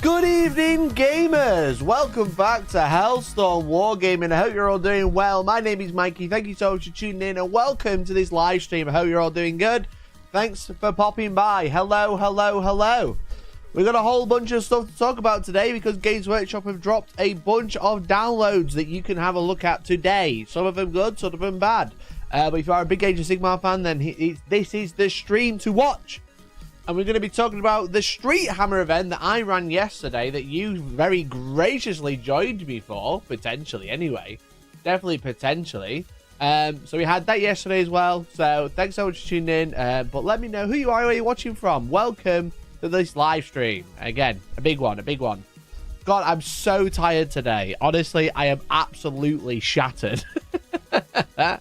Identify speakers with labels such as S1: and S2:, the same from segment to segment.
S1: Good evening, gamers. Welcome back to Hellstorm Wargaming. I hope you're all doing well. My name is Mikey. Thank you so much for tuning in and welcome to this live stream. I hope you're all doing good. Thanks for popping by. Hello, hello, hello. We've got a whole bunch of stuff to talk about today because Games Workshop have dropped a bunch of downloads that you can have a look at today. Some of them good, some of them bad. But if you are a big Age of Sigmar fan, then this is the stream to watch. And we're going to be talking about the Streethammer event that I ran yesterday that you very graciously joined me for, potentially anyway. Definitely potentially. So we had that yesterday as well. So thanks so much for tuning in. But let me know who you are, where you're watching from. Welcome to this live stream. Again, a big one, a big one. God, I'm so tired today. Honestly, I am absolutely shattered. I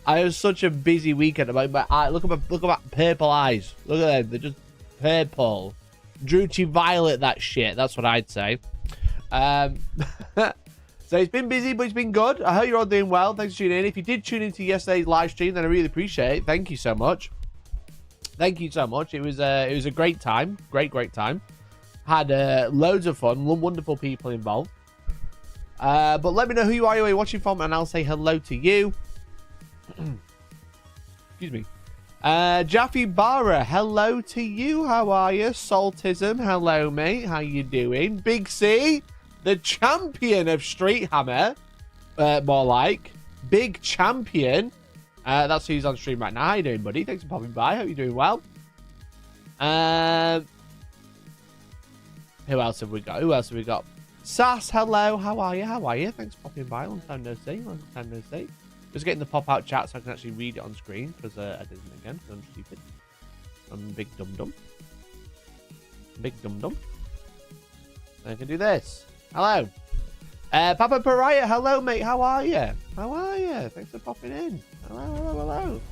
S1: have such a busy weekend. Look at my purple eyes. Look at them. They're just purple. Druchy violet, that shit. That's what I'd say. So it's been busy, but it's been good. I hope you're all doing well. Thanks for tuning in. If you did tune into yesterday's live stream, then I really appreciate it. Thank you so much. Thank you so much. It was a great time. Great time. Had loads of fun. Wonderful people involved. But let me know who you are, where you're watching from, and I'll say hello to you. Excuse me. Jaffe Barra, hello to you. How are you? Saltism, hello mate. How you doing? Big C, the champion of Streethammer. More like big champion. That's who's on stream right now. How you doing, buddy? Thanks for popping by. Hope you're doing well. Who else have we got? Sass, hello. How are you? Thanks for popping by. Long time no see. Just getting the pop-out chat so I can actually read it on screen, because I didn't again, because I'm stupid. I'm a big dum-dum. I can do this. Hello. Papa Pariah, hello, mate. How are you? Thanks for popping in. Hello.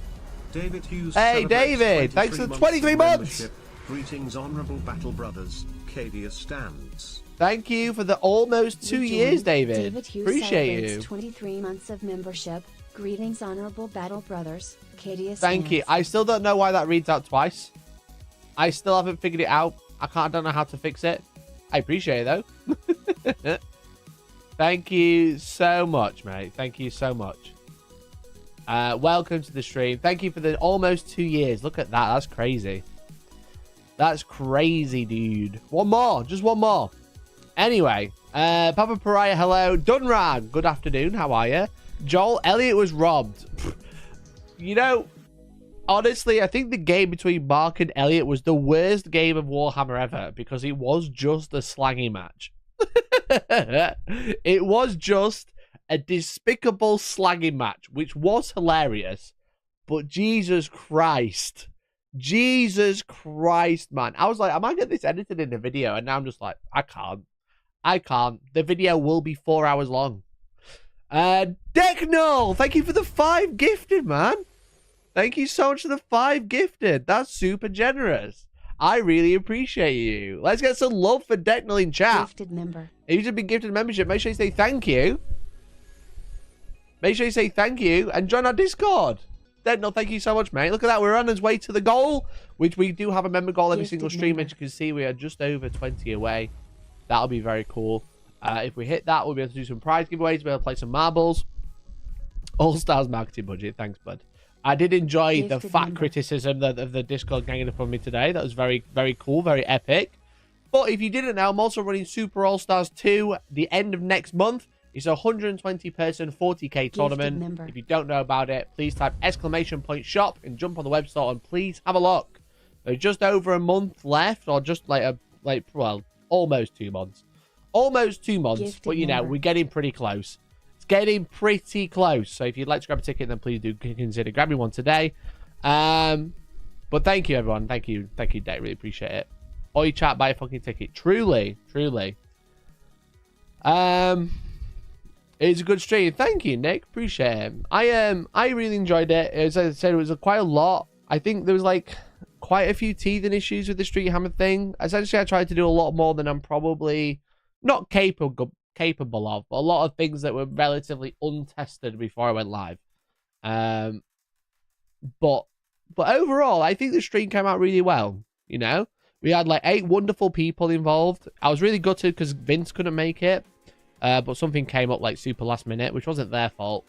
S2: David Hughes.
S1: Hey, David. Thanks for 23 months.
S2: Greetings, honourable battle brothers. Cadia stands.
S1: Thank you for the almost 2 years, David.
S3: David Hughes
S1: Appreciate you.
S3: 23 months of membership. Greetings, honorable battle brothers. Cadia
S1: Thank you. I still don't know why that reads out twice. I still haven't figured it out. I don't know how to fix it. I appreciate it though. Thank you so much, mate. Thank you so much. Welcome to the stream. Thank you for the almost 2 years. Look at that. That's crazy. That's crazy, dude. One more. Just one more. Anyway, Papa Pariah, hello. Dunran, good afternoon. How are you? Joel, Elliot was robbed. You know, honestly, I think the game between Mark and Elliot was the worst game of Warhammer ever because it was just a slanging match. It was just a despicable slagging match, which was hilarious. But Jesus Christ, man. I was like, I might get this edited in a video. And now I'm just like, I can't. The video will be 4 hours long. Decknull, thank you for the 5 gifted, man. Thank you so much for the 5 gifted. That's super generous. I really appreciate you. Let's get some love for Decknull in chat.
S3: Gifted member.
S1: If you've been gifted membership, make sure you say thank you. And join our Discord. Decknull, thank you so much, mate. Look at that. We're on his way to the goal, which we do have a member goal every single stream. As you can see, we are just over 20 away. That'll be very cool. If we hit that, we'll be able to do some prize giveaways. We'll be able to play some marbles. All-Stars marketing budget. Thanks, bud. I did enjoy the fat criticism of the Discord ganging up on me today. That was very, very cool. Very epic. But if you didn't know, I'm also running Super All-Stars 2 the end of next month. It's a 120-person 40k tournament. If you don't know about it, please type !shop and jump on the website and please have a look. There's just over a month left, or just well, almost 2 months. Almost 2 months, but you know, we're getting pretty close. It's getting pretty close. So if you'd like to grab a ticket, then please do consider grabbing one today. But thank you, everyone. Thank you, Dave. Really appreciate it. Oi, chat, buy a fucking ticket. Truly. It's a good stream. Thank you, Nick. Appreciate it. I really enjoyed it. As I said, it was quite a lot. I think there was like quite a few teething issues with the Streethammer thing. Essentially, I tried to do a lot more than I'm probably not capable of, but a lot of things that were relatively untested before I went live. But overall, I think the stream came out really well. You know, We had like 8 wonderful people involved. I was really gutted because Vince couldn't make it. But something came up like super last minute, which wasn't their fault.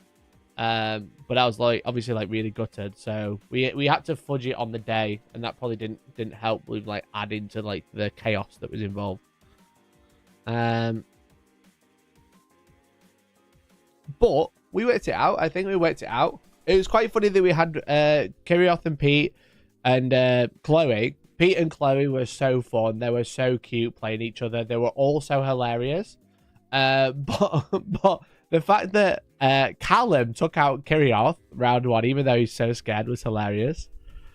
S1: But I was like, obviously like really gutted. So we had to fudge it on the day, and that probably didn't help with like adding to like the chaos that was involved. But we worked it out. I think we worked it out. It was quite funny that we had Kirioth and Pete and Chloe. Pete and Chloe were so fun. They were so cute playing each other. They were all so hilarious. But the fact that Callum took out Kirioth round 1, even though he's so scared, was hilarious.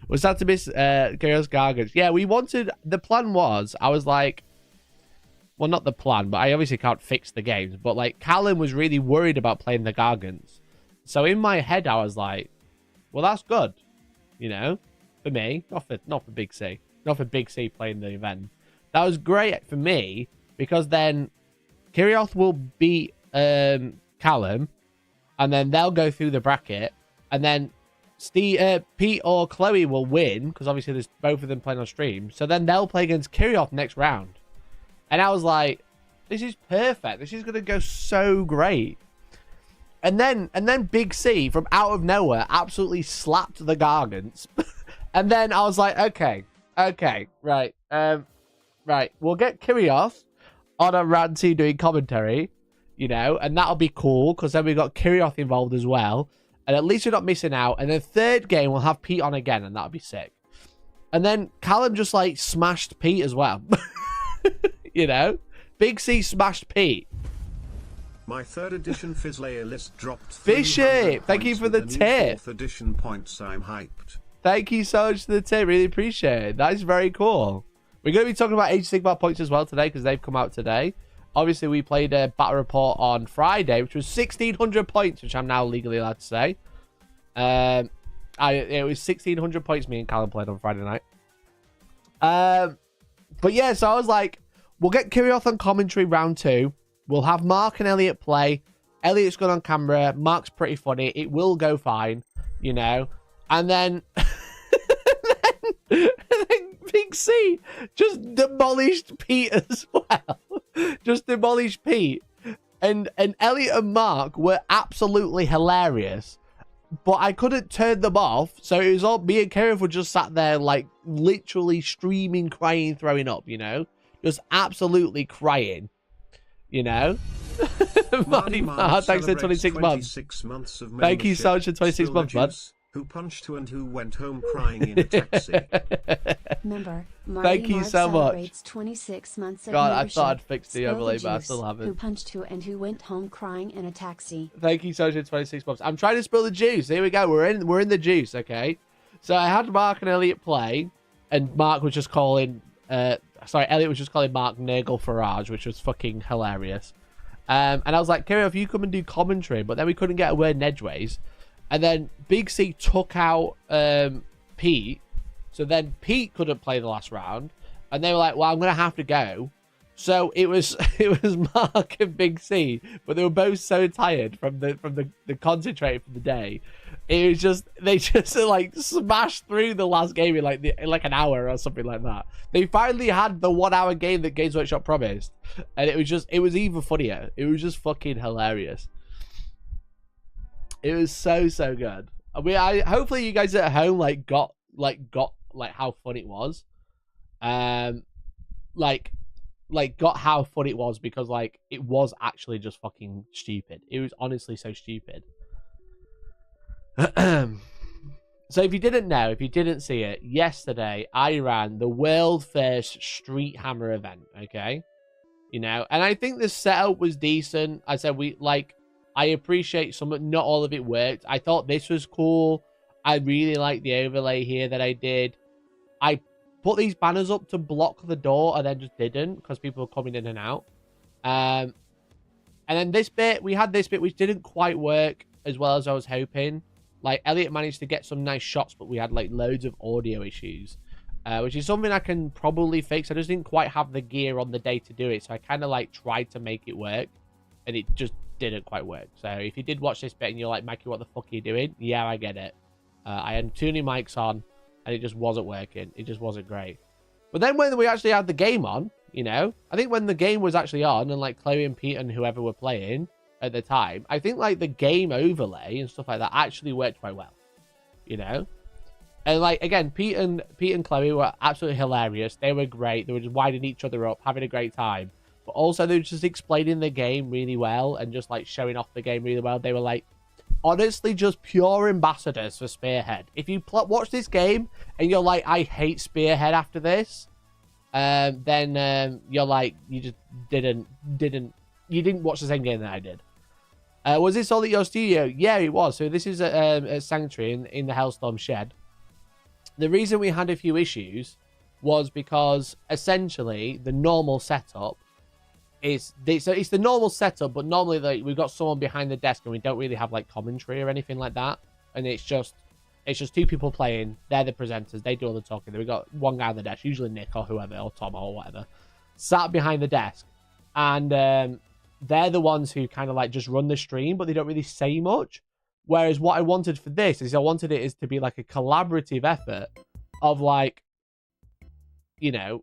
S1: Was that to miss Kirioth's Gargants? Yeah, we wanted... The plan was, I was like... Well, not the plan, but I obviously can't fix the games. But, like, Callum was really worried about playing the Gargants. So in my head, I was like, well, that's good. You know? For me. Not for Big C. Not for Big C playing the event. That was great for me, because then Kirioth will beat Callum, and then they'll go through the bracket, and then Pete or Chloe will win, because obviously there's both of them playing on stream. So then they'll play against Kirioth next round. And I was like, this is perfect. This is going to go so great. And then Big C, from out of nowhere, absolutely slapped the Gargants. And then I was like, okay, right. Right, we'll get Kirioth on a round 2 doing commentary, you know, and that'll be cool, because then we've got Kirioth involved as well. And at least we're not missing out. And then third game, we'll have Pete on again, and that'll be sick. And then Callum just, like, smashed Pete as well. You know? Big C smashed Pete.
S2: My 3rd edition Fizzlayer list dropped.
S1: Fishy! Thank you for the tip.
S2: 4th edition points. I'm hyped.
S1: Thank you so much for the tip. Really appreciate it. That is very cool. We're going to be talking about Age of Sigmar points as well today, because they've come out today. Obviously, we played a battle report on Friday, which was 1,600 points, which I'm now legally allowed to say. It was 1,600 points me and Callum played on Friday night. But yeah, so I was like, we'll get Kirioth on commentary round 2. We'll have Mark and Elliot play. Elliot's good on camera. Mark's pretty funny. It will go fine, you know. And then, and then Big C just demolished Pete as well. Just demolished Pete. And Elliot and Mark were absolutely hilarious. But I couldn't turn them off. So it was all, me and Kirioth were just sat there, like, literally streaming, crying, throwing up, you know. Just absolutely crying, you know. Marty, thanks for 26 months. Thank you so much for 26 months, bud.
S2: Who punched who and who went home crying in a taxi.
S3: Remember,
S1: thank you so much.
S3: 26 months of
S1: God, I
S3: membership.
S1: thought I'd fixed the
S3: Spill
S1: overlay,
S3: the
S1: but I
S3: juice.
S1: still haven't.
S3: Who punched who and who went home crying in a taxi.
S1: Thank you so much for 26 months. I'm trying to spill the juice. Here we go. We're in the juice, okay? So I had Mark and Elliot play, and Mark was just calling... Elliot was just calling Mark Nurgle Farage, which was fucking hilarious. And I was like, Kirioth, you come and do commentary, but then we couldn't get a word in edgeways. And then Big C took out Pete. So then Pete couldn't play the last round. And they were like, well, I'm going to have to go. So it was Mark and Big C. But they were both so tired from the concentrate from the day. It was just, they just like smashed through the last game in like an hour or something like that. They finally had the 1 hour game that Games Workshop promised. And it was even funnier. It was just fucking hilarious. It was so good. I mean, hopefully you guys at home got how fun it was. Got how fun it was, because like it was actually just fucking stupid. It was honestly so stupid. So if you didn't know, if you didn't see it, yesterday I ran the world first Streethammer event, okay? You know, and I think the setup was decent. I said I appreciate not all of it worked. I thought this was cool. I really like the overlay here that I did. I put these banners up to block the door and then just didn't, because people were coming in and out. And then this bit, we had this bit which didn't quite work as well as I was hoping. Like, Elliot managed to get some nice shots, but we had like loads of audio issues, which is something I can probably fix. I just didn't quite have the gear on the day to do it, so I kind of like tried to make it work, and it just didn't quite work. So if you did watch this bit and you're like, Mikey, what the fuck are you doing? Yeah, I get it. I had too many mics on, and it just wasn't working. It just wasn't great. But then when we actually had the game on, you know, I think when the game was actually on and like Chloe and Pete and whoever were playing at the time, I think like the game overlay and stuff like that actually worked quite well, you know. And like again, Pete and Chloe were absolutely hilarious. They were great. They were just winding each other up, having a great time. But also they were just explaining the game really well and just like showing off the game really well. They were like honestly just pure ambassadors for Spearhead. If you watch this game and you're like, I hate Spearhead after this, then you're like, you just didn't watch the same game that I did. Was this all at your studio? Yeah, it was. So this is a Sanctuary in the Hellstorm shed. The reason we had a few issues was because essentially the normal setup is it's the normal setup, but normally like we've got someone behind the desk and we don't really have like commentary or anything like that, and it's just two people playing. They're the presenters. They do all the talking. Then we got one guy on the desk, usually Nick or whoever, or Tom or whatever, sat behind the desk, and they're the ones who kind of like just run the stream, but they don't really say much. Whereas what I wanted for this is I wanted it to be like a collaborative effort of like, you know,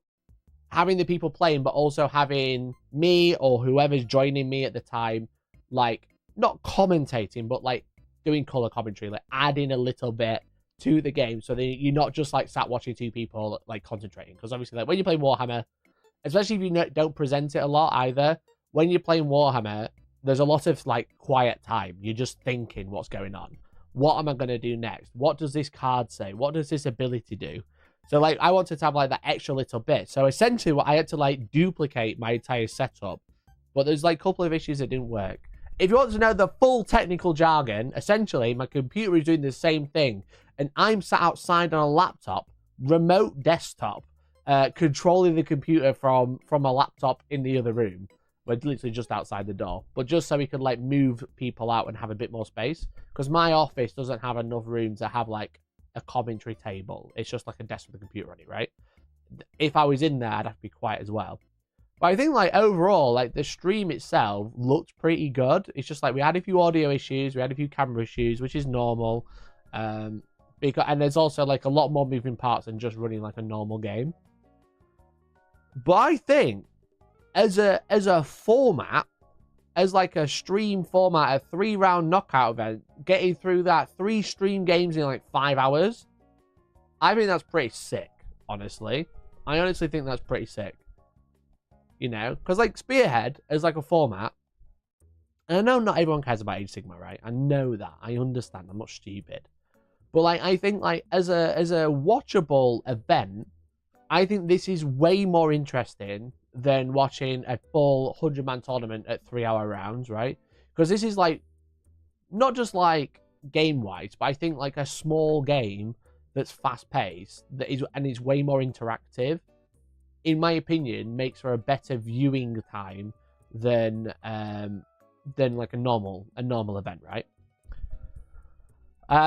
S1: having the people playing, but also having me or whoever's joining me at the time, like not commentating, but like doing color commentary, like adding a little bit to the game, so that you're not just like sat watching two people like concentrating. Because obviously, like when you play Warhammer, especially if you don't present it a lot either, when you're playing Warhammer, there's a lot of like quiet time. You're just thinking what's going on. What am I going to do next? What does this card say? What does this ability do? So like I wanted to have like that extra little bit. So essentially what I had to like duplicate my entire setup. But there's like a couple of issues that didn't work. If you want to know the full technical jargon, essentially my computer is doing the same thing. And I'm sat outside on a laptop, remote desktop, controlling the computer from a laptop in the other room. We're literally just outside the door. But just so we could like move people out and have a bit more space. Because my office doesn't have enough room to have like a commentary table. It's just like a desk with a computer on it, right? If I was in there, I'd have to be quiet as well. But I think like overall, like the stream itself looked pretty good. It's just like we had a few audio issues, we had a few camera issues, which is normal. And there's also like a lot more moving parts than just running like a normal game. But I think as a format, as like a stream format, a 3-round knockout event, getting through that 3 stream games in like 5 hours, I think that's pretty sick, honestly. I honestly think that's pretty sick. You know, because like Spearhead as like a format, and I know not everyone cares about Age of Sigmar, right? I know that. I understand. I'm not stupid. But like I think like as a watchable event, I think this is way more interesting than watching a full 100-man tournament at 3-hour rounds, right? Because this is like not just like game-wise, but I think like a small game that's fast-paced that is way more interactive, in my opinion, makes for a better viewing time than like a normal event, right?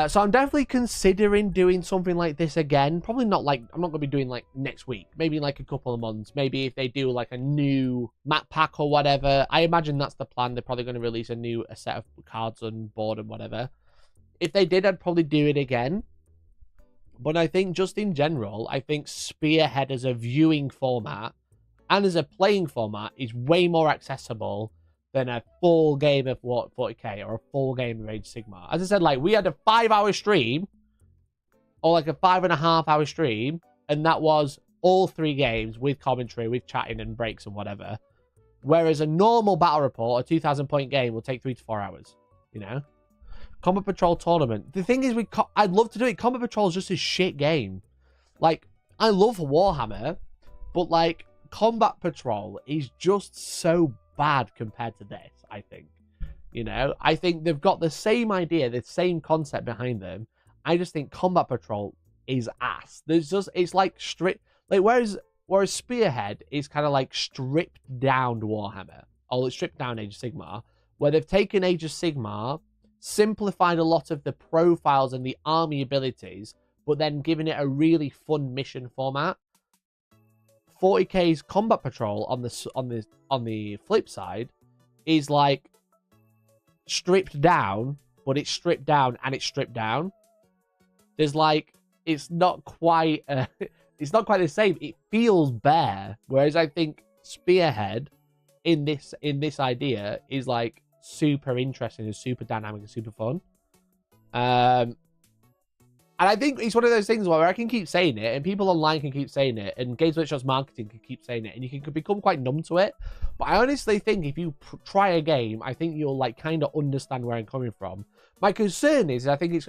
S1: So I'm definitely considering doing something like this again. Probably not like, I'm not going to be doing like next week. Maybe like a couple of months. Maybe if they do like a new map pack or whatever. I imagine that's the plan. They're probably going to release a set of cards and board and whatever. If they did, I'd probably do it again. But I think just in general, I think Spearhead as a viewing format and as a playing format is way more accessible than a full game of 40k or a full game of Age of Sigmar. As I said, like we had a 5-hour stream or like a 5.5-hour stream, and that was all 3 games with commentary, with chatting and breaks and whatever. Whereas a normal battle report, a 2,000-point game, will take 3 to 4 hours. You know, Combat Patrol tournament. The thing is, I'd love to do it. Combat Patrol is just a shit game. Like I love Warhammer, but like Combat Patrol is just so bad compared to this, I think. You know, I think they've got the same idea, the same concept behind them. I just think Combat Patrol is ass. It's like stripped, like whereas Spearhead is kind of like stripped down Warhammer, or stripped down Age of Sigmar, where they've taken Age of Sigmar, simplified a lot of the profiles and the army abilities, but then given it a really fun mission format. 40k's Combat Patrol on the flip side is like stripped down, but it's stripped down and it's stripped down. There's like, it's not quite it's not quite the same. It feels bare. Whereas I think Spearhead in this idea is like super interesting and super dynamic and super fun. And I think it's one of those things where I can keep saying it, and people online can keep saying it, and Games Workshop's marketing can keep saying it, and you can become quite numb to it. But I honestly think if you try a game, I think you'll like kind of understand where I'm coming from. My concern is, I think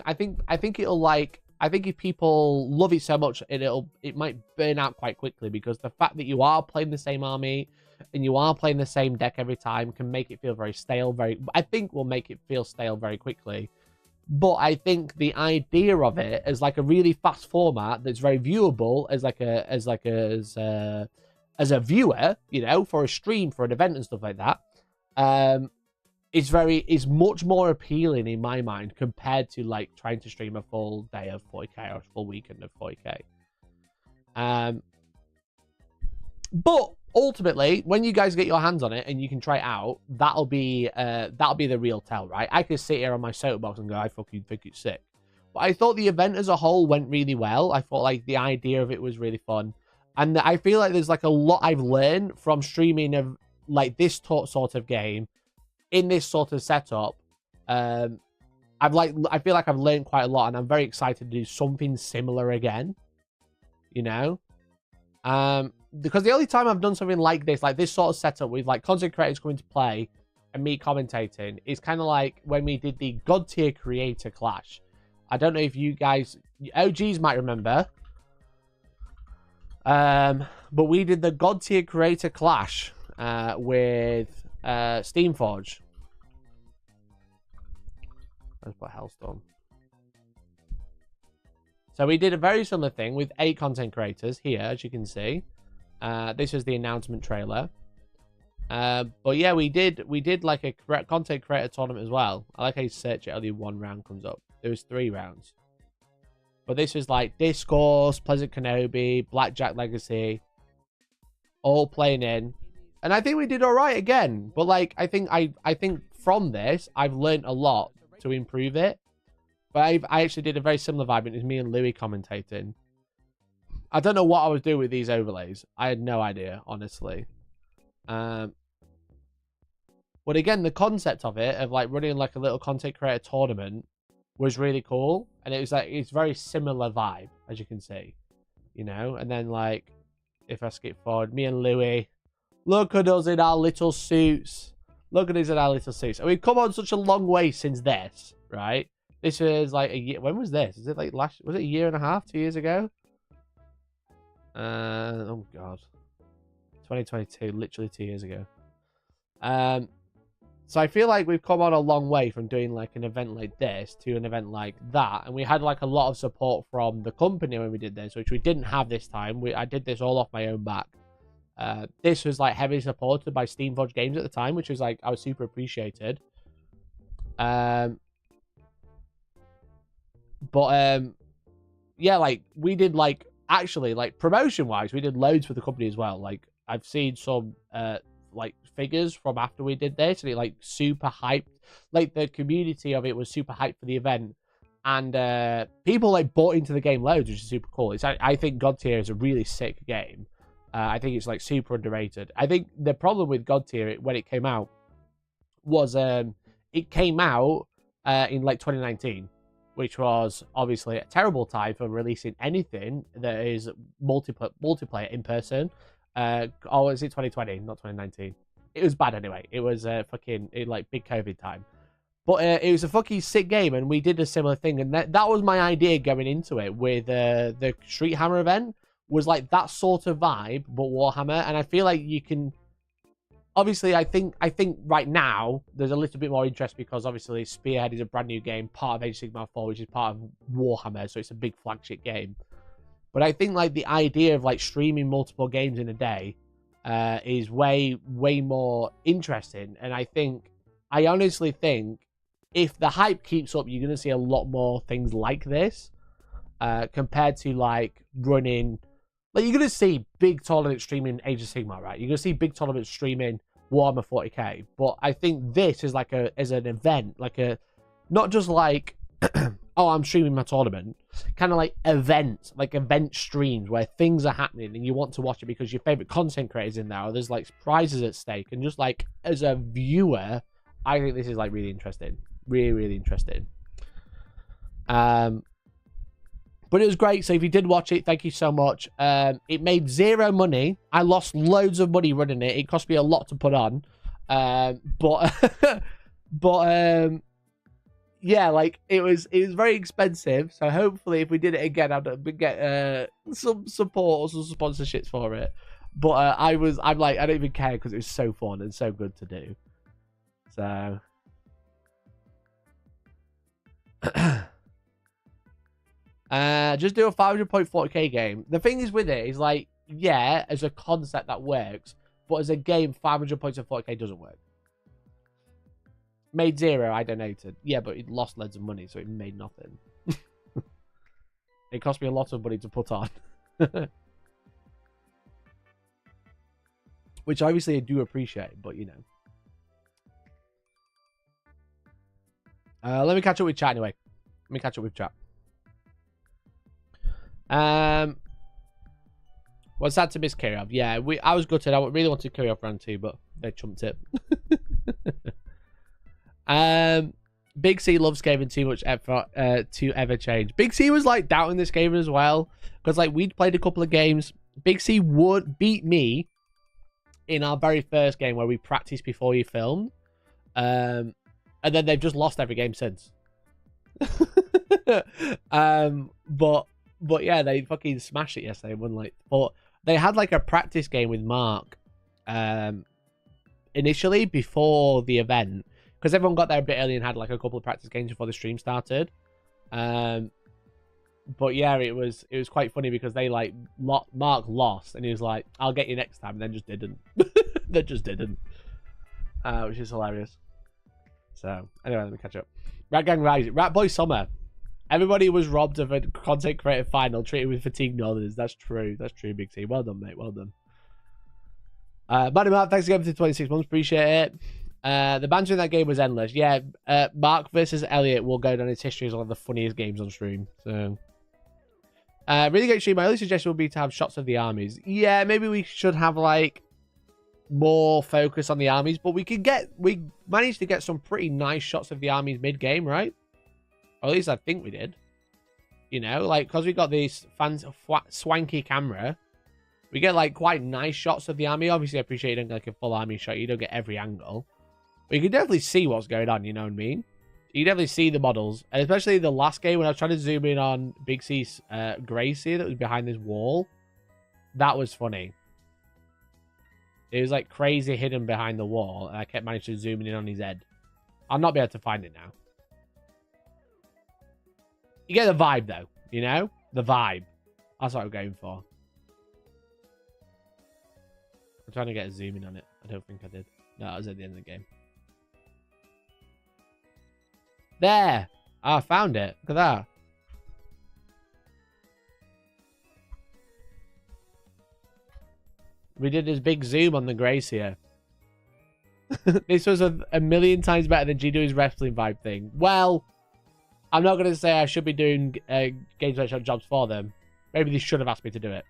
S1: it'll like, I think if people love it so much, it might burn out quite quickly, because the fact that you are playing the same army and you are playing the same deck every time can make it feel very stale. I think will make it feel stale very quickly. But I think the idea of it as like a really fast format that's very viewable as a viewer, you know, for a stream, for an event and stuff like that, is much more appealing in my mind compared to like trying to stream a full day of 40k or a full weekend of 40k. But ultimately, when you guys get your hands on it and you can try it out, that'll be the real tell, right? I could sit here on my soapbox and go, I fucking think it's sick. But I thought the event as a whole went really well. I thought like the idea of it was really fun. And I feel like there's like a lot I've learned from streaming of like this sort of game in this sort of setup. I feel like I've learned quite a lot, and I'm very excited to do something similar again, you know? Because the only time I've done something like this sort of setup with like content creators coming to play and me commentating, is kind of like when we did the God tier creator clash. I don't know if you guys, OGs might remember, but we did the God tier creator clash with Steamforge. Let's put Hellstorm. So we did a very similar thing with 8 content creators here, as you can see. This is the announcement trailer. But yeah, we did like a content creator tournament as well. I like how you search it, only 1 round comes up. There was 3 rounds. But this was like Discourse, Pleasant Kenobi, Blackjack Legacy, all playing in. And I think we did all right again. But like, I think from this, I've learned a lot to improve it. But I actually did a very similar vibe. It was me and Louis commentating. I don't know what I was doing with these overlays. I had no idea, honestly. But again, the concept of it, of like running like a little content creator tournament, was really cool. And it was like, it's very similar vibe, as you can see. You know? And then like, if I skip forward, me and Louis, look at us in our little suits. Look at us in our little suits. And we've come on such a long way since this, right? This was like a year. When was this? Is it like was it a year and a half, 2 years ago? Oh god, 2022, literally 2 years ago. So I feel like we've come on a long way from doing like an event like this to an event like that, and we had like a lot of support from the company when we did this, which we didn't have this time. I did this all off my own back. This was like heavily supported by Steamforge Games at the time, which was like, I was super appreciated. Yeah, like we did like, actually like promotion wise, we did loads for the company as well. Like I've seen some like figures from after we did this, and it like super hyped, like the community of it was super hyped for the event, and people like bought into the game loads, which is super cool. I think God tier is a really sick game. I think it's like super underrated. I think the problem with God tier when it came out was it came out in like 2019, which was obviously a terrible time for releasing anything that is multiplayer in person. Or is it 2020, not 2019? It was bad anyway. It was like big COVID time. But it was a fucking sick game, and we did a similar thing. And that was my idea going into it with the Streethammer event, was like that sort of vibe, but Warhammer. And I feel like you can... Obviously, I think right now there's a little bit more interest because obviously Spearhead is a brand new game, part of Age of Sigmar 4, which is part of Warhammer, so it's a big flagship game. But I think like the idea of like streaming multiple games in a day is way more interesting. And I honestly think if the hype keeps up, you're going to see a lot more things like this compared to like running... Like, you're going to see big tournaments streaming Age of Sigmar, right? You're going to see big tournaments streaming Warhammer 40k. But I think this is like as an event, like a... Not just like, oh, I'm streaming my tournament. kind of like events, like event streams where things are happening and you want to watch it because your favorite content creators in there, or there's like prizes at stake. And just like as a viewer, I think this is like really interesting, really interesting. But it was great. So if you did watch it, thank you so much. It made zero money. I lost loads of money running it. It cost me a lot to put on. Yeah, like it was very expensive. So hopefully, if we did it again, I'd get some support or some sponsorships for it. But I'm like, I don't even care because it was so fun and so good to do. So just do a 500.40k game. The thing is with it is like, yeah, as a concept that works, but as a game, 500 points of 40k doesn't work. Made zero, I donated. Yeah, but it lost loads of money, so it made nothing. It cost me a lot of money to put on. Which obviously I do appreciate, but you know. Let me catch up with chat anyway. Let me catch up with chat. What's that to miss Kirov? Yeah, I was gutted. I really wanted Kirov round 2, but they chumped it. Big C loves gaming too much effort to ever change. Big C was like doubting this game as well, because like we'd played a couple of games. Big C would beat me in our very first game where we practiced before we filmed, and then they've just lost every game since. But yeah, they fucking smashed it yesterday. But they had like a practice game with Mark initially before the event, because everyone got there a bit early and had like a couple of practice games before the stream started. But yeah, it was quite funny because they like Mark lost and he was like, "I'll get you next time," and then just didn't. They just didn't, which is hilarious. So anyway, let me catch up. Rat Gang Rising, Rat Boy Summer. Everybody was robbed of a content creator final, treated with fatigue others. That's true. That's true, Big T. Well done, mate. Well done. Buddy Mark, thanks again for the 26 months. Appreciate it. The banter in that game was endless. Yeah, Mark versus Elliot will go down its history as one of the funniest games on stream. So, really great stream. My only suggestion would be to have shots of the armies. Yeah, maybe we should have like more focus on the armies, but we managed to get some pretty nice shots of the armies mid-game, right? Or at least I think we did. You know, like, because we got this swanky camera, we get like quite nice shots of the army. Obviously, I appreciate you don't get like a full army shot. You don't get every angle. But you can definitely see what's going on, you know what I mean? You can definitely see the models. And especially the last game when I was trying to zoom in on Big C's Gracie that was behind this wall. That was funny. It was like crazy hidden behind the wall. And I kept managing to zoom in on his head. I'll not be able to find it now. You get the vibe, though. You know? The vibe. That's what I'm going for. I'm trying to get a zoom in on it. I don't think I did. No, that was at the end of the game. There! Oh, I found it. Look at that. We did this big zoom on the Grace here. This was a million times better than G-Do's wrestling vibe thing. Well, I'm not going to say I should be doing Games Workshop jobs for them. Maybe they should have asked me to do it.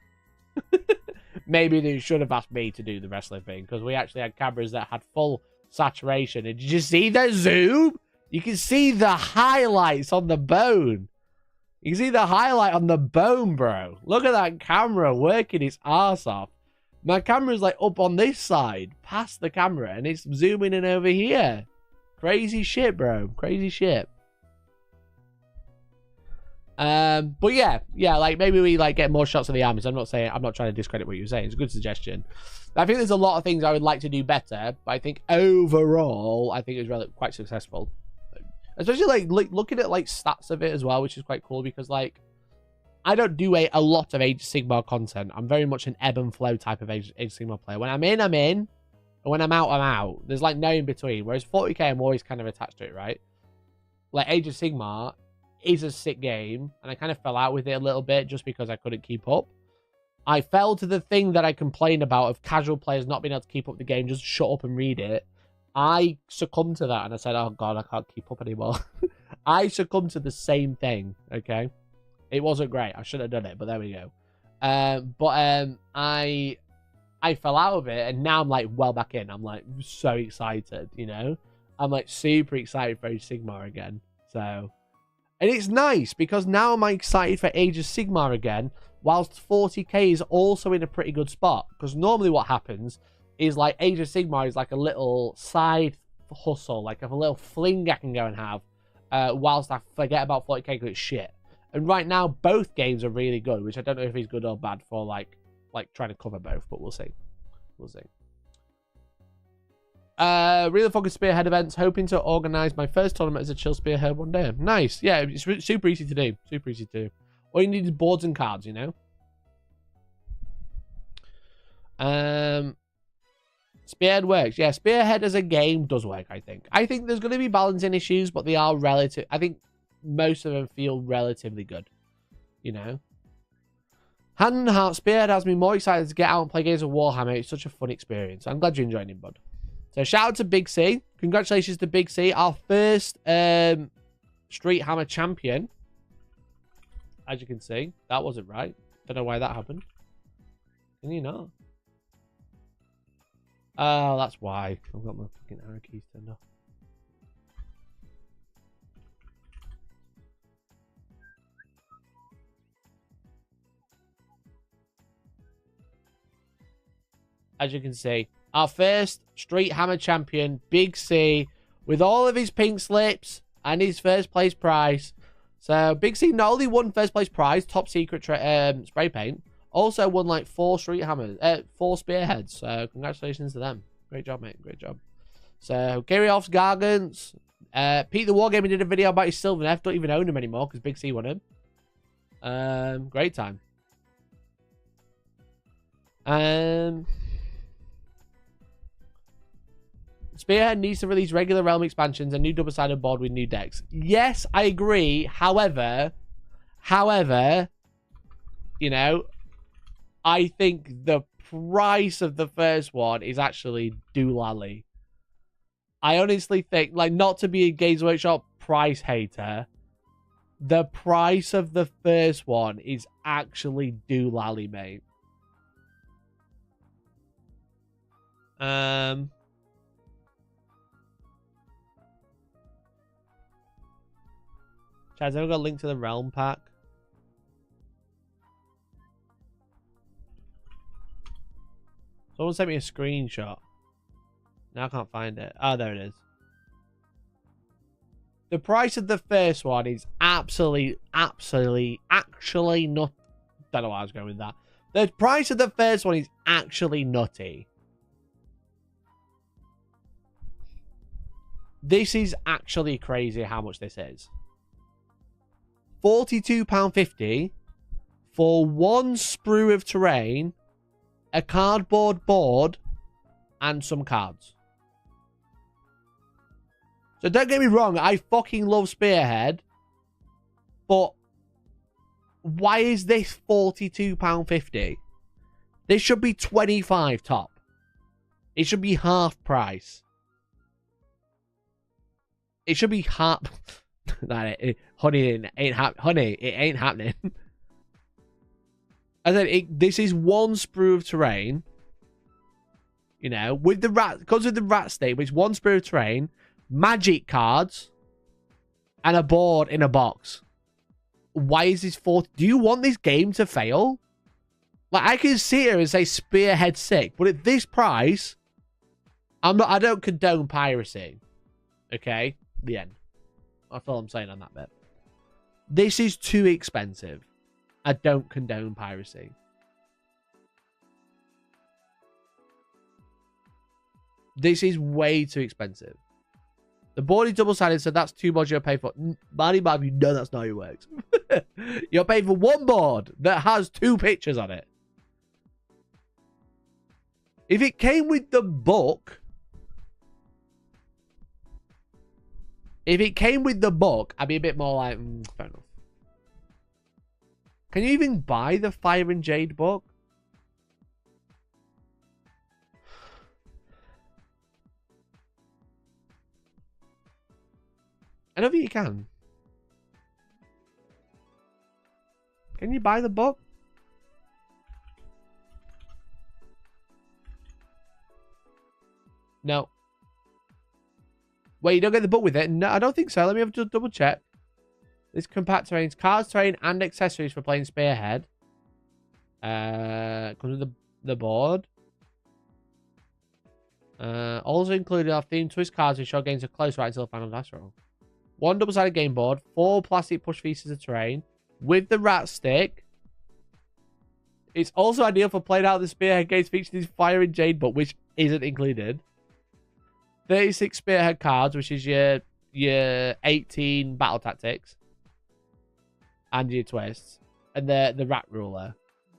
S1: Maybe they should have asked me to do the wrestling thing, because we actually had cameras that had full saturation. And did you see the zoom? You can see the highlights on the bone. You can see the highlight on the bone, bro. Look at that camera working its arse off. My camera's like up on this side, past the camera, and it's zooming in over here. Crazy shit, bro. Crazy shit. But yeah, like maybe we like get more shots of the armies. I'm not trying to discredit what you're saying. It's a good suggestion. I think there's a lot of things I would like to do better, but I think overall, I think it was quite successful. Especially like looking at like stats of it as well, which is quite cool because like I don't do a lot of Age of Sigmar content. I'm very much an ebb and flow type of Age of Sigmar player. When I'm in, I'm in. And when I'm out, I'm out. There's like no in between. Whereas 40k, I'm always kind of attached to it, right? Like Age of Sigmar is a sick game, and I kind of fell out with it a little bit just because I couldn't keep up. I fell to the thing that I complain about of casual players not being able to keep up the game, just shut up and read it. I succumbed to that, and I said, oh god, I can't keep up anymore. I succumbed to the same thing, okay? It wasn't great. I should have done it, but there we go. I fell out of it, and now I'm like well back in. I'm like so excited, you know. I'm like super excited for Age of Sigmar again. So, and it's nice because now I'm excited for Age of Sigmar again, whilst 40k is also in a pretty good spot. Because normally what happens is like Age of Sigmar is like a little side hustle, like a little fling I can go and have, whilst I forget about 40k because it's shit. And right now both games are really good, which I don't know if it's good or bad for like trying to cover both, but we'll see. We'll see. Really focused Spearhead events. Hoping to organize my first tournament as a chill Spearhead one day. Nice. Yeah, it's super easy to do. Super easy to do. All you need is boards and cards, you know. Spearhead works. Yeah, Spearhead as a game does work, I think. I think there's going to be balancing issues, but they are relative. I think most of them feel relatively good, you know. Hand and heart, Spearhead has me more excited to get out and play games of Warhammer. It's such a fun experience. I'm glad you're enjoying it, bud. So shout out to Big C. Congratulations to Big C, our first Streethammer champion. As you can see, that wasn't right. Don't know why that happened. Can you not? Oh, that's why. I've got my fucking arrow keys turned off. As you can see, our first Streethammer champion, Big C, with all of his pink slips and his first place prize. So Big C not only won first place prize, top secret spray paint, also won like 4 Streethammers, 4 Spearheads. So congratulations to them. Great job, mate. Great job. So Kiriov's Gargants. Pete the Wargaming did a video about his Sylvan. Don't even own him anymore because Big C won him. Great time. Spearhead needs to release regular realm expansions and new double-sided board with new decks. Yes, I agree. However, you know, I think the price of the first one is actually doolally. I honestly think, like, not to be a Games Workshop price hater, the price of the first one is actually doolally, mate. Chaz, I've got a link to the Realm pack. Someone sent me a screenshot. Now I can't find it. Oh, there it is. The price of the first one is actually not. Don't know why I was going with that. The price of the first one is actually nutty. This is actually crazy how much this is. £42.50 for 1 sprue of terrain, a cardboard board, and some cards. So don't get me wrong, I fucking love Spearhead, but why is this £42.50? This should be $25 top. It should be half price. It should be half. Honey, it ain't happening. I said this is 1 sprue of terrain. You know, with the rat, because of the rat state, which 1 sprue of terrain, magic cards, and a board in a box. Why is this 40? Do you want this game to fail? Like, I can sit here and say Spearhead sick, but at this price, I don't condone piracy. Okay, the end. That's all I'm saying on that bit. This is too expensive. I don't condone piracy. This is way too expensive. The board is double-sided, so that's 2 boards you'll pay for. Marty, you know that's not how it works. You're paying for 1 board that has 2 pictures on it. If it came with the book... I'd be a bit more like, fair enough. Can you even buy the Fire and Jade book? I don't think you can. Can you buy the book? No. Wait, you don't get the book with it? No, I don't think so. Let me have to double check. This compact terrains, cards, terrain, and accessories for playing Spearhead. Comes with the board. Also included are themed twist cards which show games are close right until the final dice roll. 1 double-sided game board, 4 plastic push pieces of terrain with the rat stick. It's also ideal for playing out the Spearhead games featuring this Fire and Jade book, which isn't included. 36 Spearhead cards, which is your 18 battle tactics and your twists, and the rat ruler.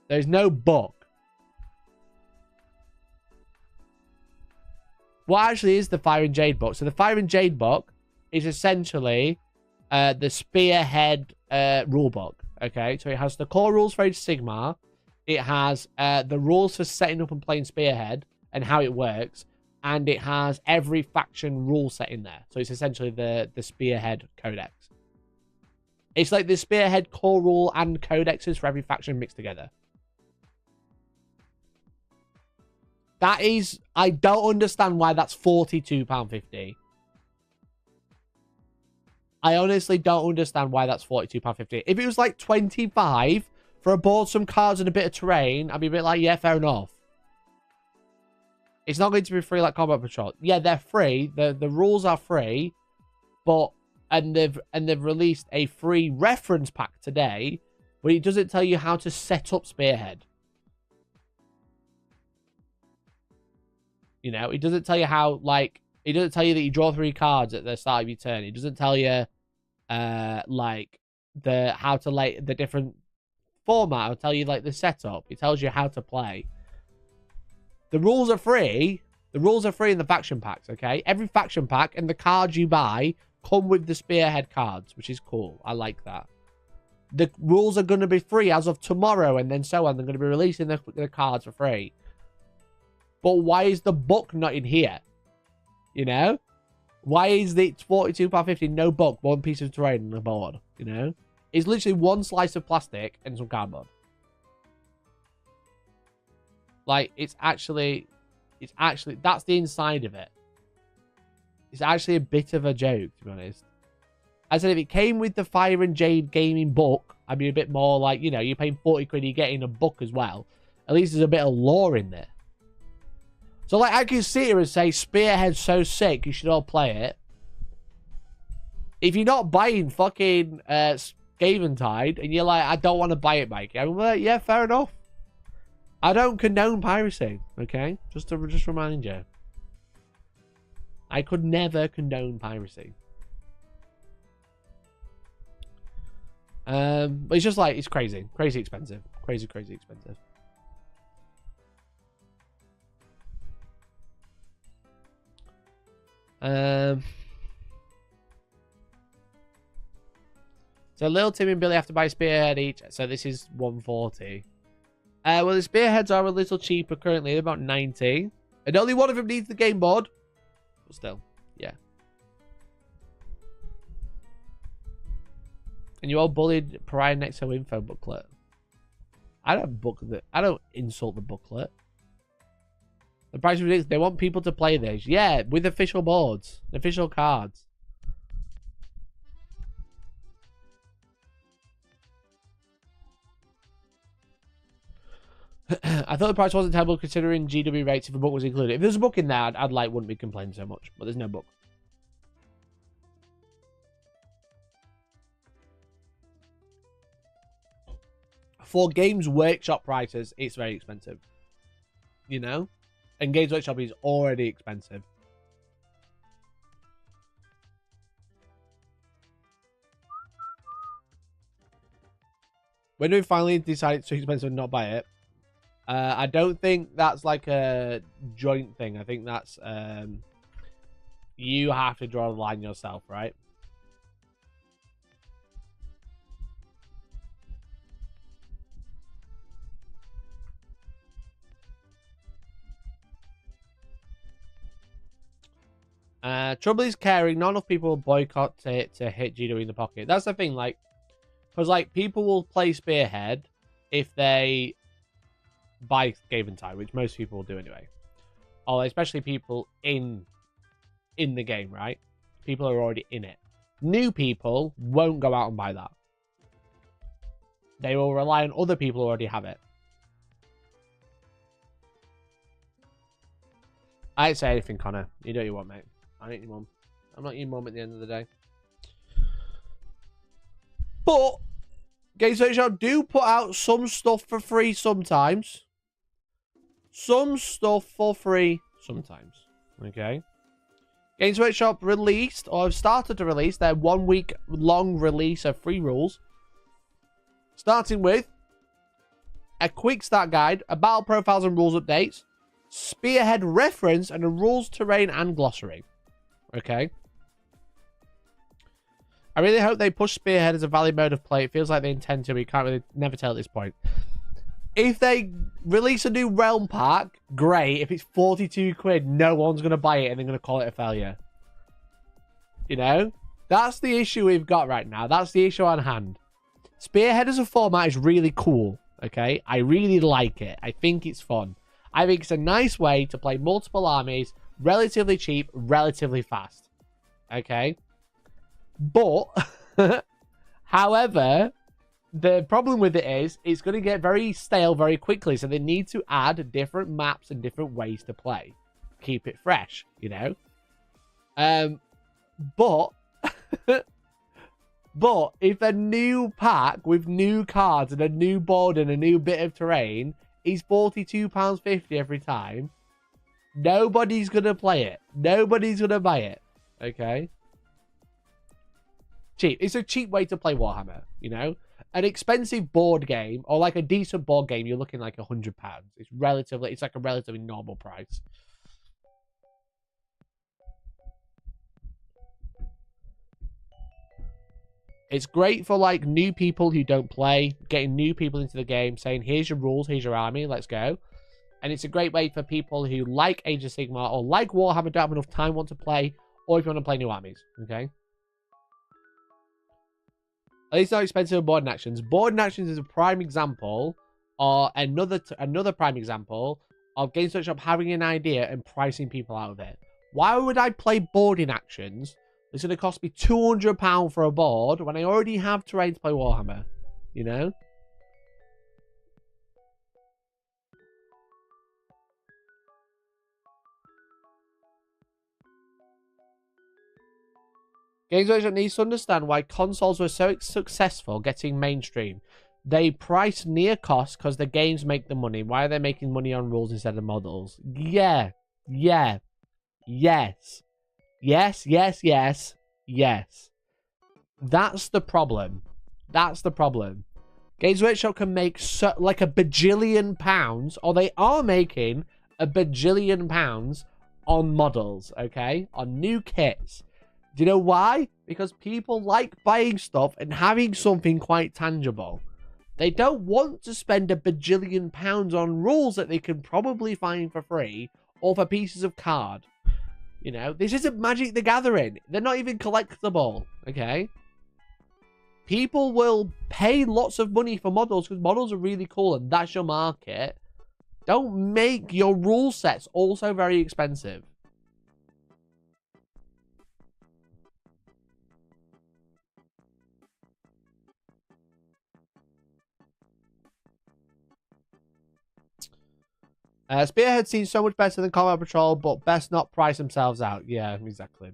S1: There's no book. What actually is the Fire and Jade book? So the Fire and Jade book is essentially the Spearhead rulebook. Okay, so it has the core rules for Age of Sigmar. It has the rules for setting up and playing Spearhead and how it works. And it has every faction rule set in there. So it's essentially the Spearhead Codex. It's like the Spearhead core rule and codexes for every faction mixed together. That is... I don't understand why that's £42.50. I honestly don't understand why that's £42.50. If it was like 25 for a board, some cards, and a bit of terrain, I'd be a bit like, yeah, fair enough. It's not going to be free like Combat Patrol. Yeah, they're free. The rules are free, but and they've released a free reference pack today, where it doesn't tell you how to set up Spearhead. You know, it doesn't tell you how, like, it doesn't tell you that you draw 3 cards at the start of your turn. It doesn't tell you, like, how to, like, the different format. It'll tell you, like, the setup. It tells you how to play. The rules are free. The rules are free in the faction packs, okay? Every faction pack and the cards you buy come with the Spearhead cards, which is cool. I like that. The rules are going to be free as of tomorrow, and then so on. They're going to be releasing the cards for free. But why is the book not in here? You know? Why is it £42.50, no book, 1 piece of terrain and a board? You know? It's literally 1 slice of plastic and some cardboard. Like, it's actually, that's the inside of it. It's actually a bit of a joke, to be honest. I said, if it came with the Fire and Jade gaming book, I'd be a bit more like, you know, you're paying 40 quid, you're getting a book as well. At least there's a bit of lore in there. So, like, I can sit here and say, Spearhead's so sick, you should all play it. If you're not buying fucking Scaventide, and you're like, I don't want to buy it, Mike. I'm like, yeah, fair enough. I don't condone piracy, okay? Just remind you. I could never condone piracy. But it's just like, it's crazy. Crazy expensive. Crazy, crazy expensive. So Lil Tim and Billy have to buy Spearhead each. So this is 140. Well, the Spearheads are a little cheaper currently. They're about 90. And only one of them needs the game board. But still, yeah. And you all bullied Pariah Nexo info booklet. I don't insult the booklet. The price is ridiculous. They want people to play this. Yeah, with official boards. Official cards. I thought the price wasn't terrible considering GW rates if a book was included. If there's a book in there, I'd like, wouldn't be complaining so much. But there's no book. For Games Workshop prices, it's very expensive. You know? And Games Workshop is already expensive. When do we finally decide it's too expensive and not buy it? I don't think that's like a joint thing. I think that's you have to draw the line yourself, right? Trouble is caring. Not enough people boycott it to hit GW in the pocket. That's the thing. Like, Because, like, people will play Spearhead if they buy Game and Time, which most people will do anyway. Or especially people in the game, right? People are already in it. New people won't go out and buy that. They will rely on other people who already have it. I ain't say anything, Connor. You do what you want, mate. I ain't your mum. I'm not your mum at the end of the day. But Games Workshop do put out some stuff for free sometimes. Some stuff for free sometimes. Okay. Games Workshop released, or have started to release, their 1 week long release of free rules. Starting with a quick start guide, a battle profiles and rules updates, Spearhead reference, and a rules, terrain, and glossary. Okay. I really hope they push Spearhead as a valid mode of play. It feels like they intend to. We can't really never tell at this point. If they release a new Realm Pack, great. If it's 42 quid, no one's going to buy it and they're going to call it a failure. You know? That's the issue we've got right now. That's the issue on hand. Spearhead as a format is really cool. Okay? I really like it. I think it's fun. I think it's a nice way to play multiple armies, relatively cheap, relatively fast. Okay? But, however, the problem with it is it's going to get very stale very quickly. So they need to add different maps and different ways to play. Keep it fresh, you know? But if a new pack with new cards and a new board and a new bit of terrain is £42.50 every time, nobody's going to play it. Nobody's going to buy it. Okay? Cheap. It's a cheap way to play Warhammer, you know? An expensive board game, or like a decent board game, you're looking like £100. It's like a relatively normal price. It's great for like new people who don't play, getting new people into the game, saying, here's your rules, here's your army, let's go. And it's a great way for people who like Age of Sigmar or like Warhammer, don't have enough time, want to play, or if you want to play new armies, okay? At least not expensive board and actions. Board and actions is a prime example, or another prime example of Games Workshop having an idea and pricing people out of it. Why would I play board in actions? It's going to cost me £200 for a board when I already have terrain to play Warhammer, you know? Games Workshop needs to understand why consoles were so successful getting mainstream. They price near cost because the games make the money. Why are they making money on rules instead of models? Yeah. Yes. That's the problem. Games Workshop can make like a bajillion pounds, or they are making a bajillion pounds on models, okay? On new kits. Do you know why? Because people like buying stuff and having something quite tangible. They don't want to spend a bajillion pounds on rules that they can probably find for free or for pieces of card. You know, this isn't Magic the Gathering. They're not even collectible, okay? People will pay lots of money for models because models are really cool and that's your market. Don't make your rule sets also very expensive. Spearhead seems so much better than Combat Patrol, but best not price themselves out. Yeah, exactly.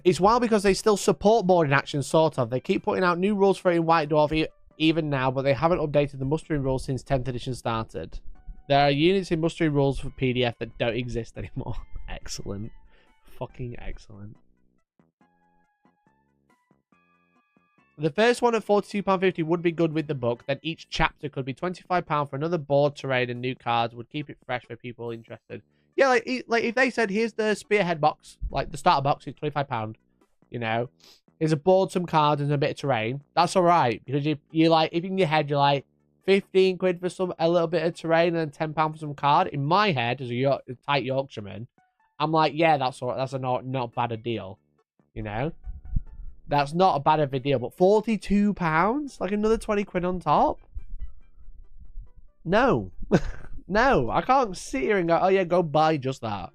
S1: It's wild because they still support board in action, sort of. They keep putting out new rules for it in White Dwarf even now, but they haven't updated the mustering rules since 10th edition started. There are units in mustering rules for PDF that don't exist anymore. Excellent. Fucking excellent. The first one at £42.50 would be good with the book. Then each chapter could be £25 for another board, terrain, and new cards. Would keep it fresh for people interested. Yeah, like if they said, here's the Spearhead box, like the starter box is £25, you know. Here's a board, some cards, and a bit of terrain. That's all right. Because you like, if in your head you're like, 15 quid for a little bit of terrain and £10 for some card. In my head, as a tight Yorkshireman, I'm like, yeah, that's all right. That's not bad a deal, you know. That's not a bad of a deal. But £42? Like another 20 quid on top? No. No, I can't sit here and go, oh yeah, go buy just that.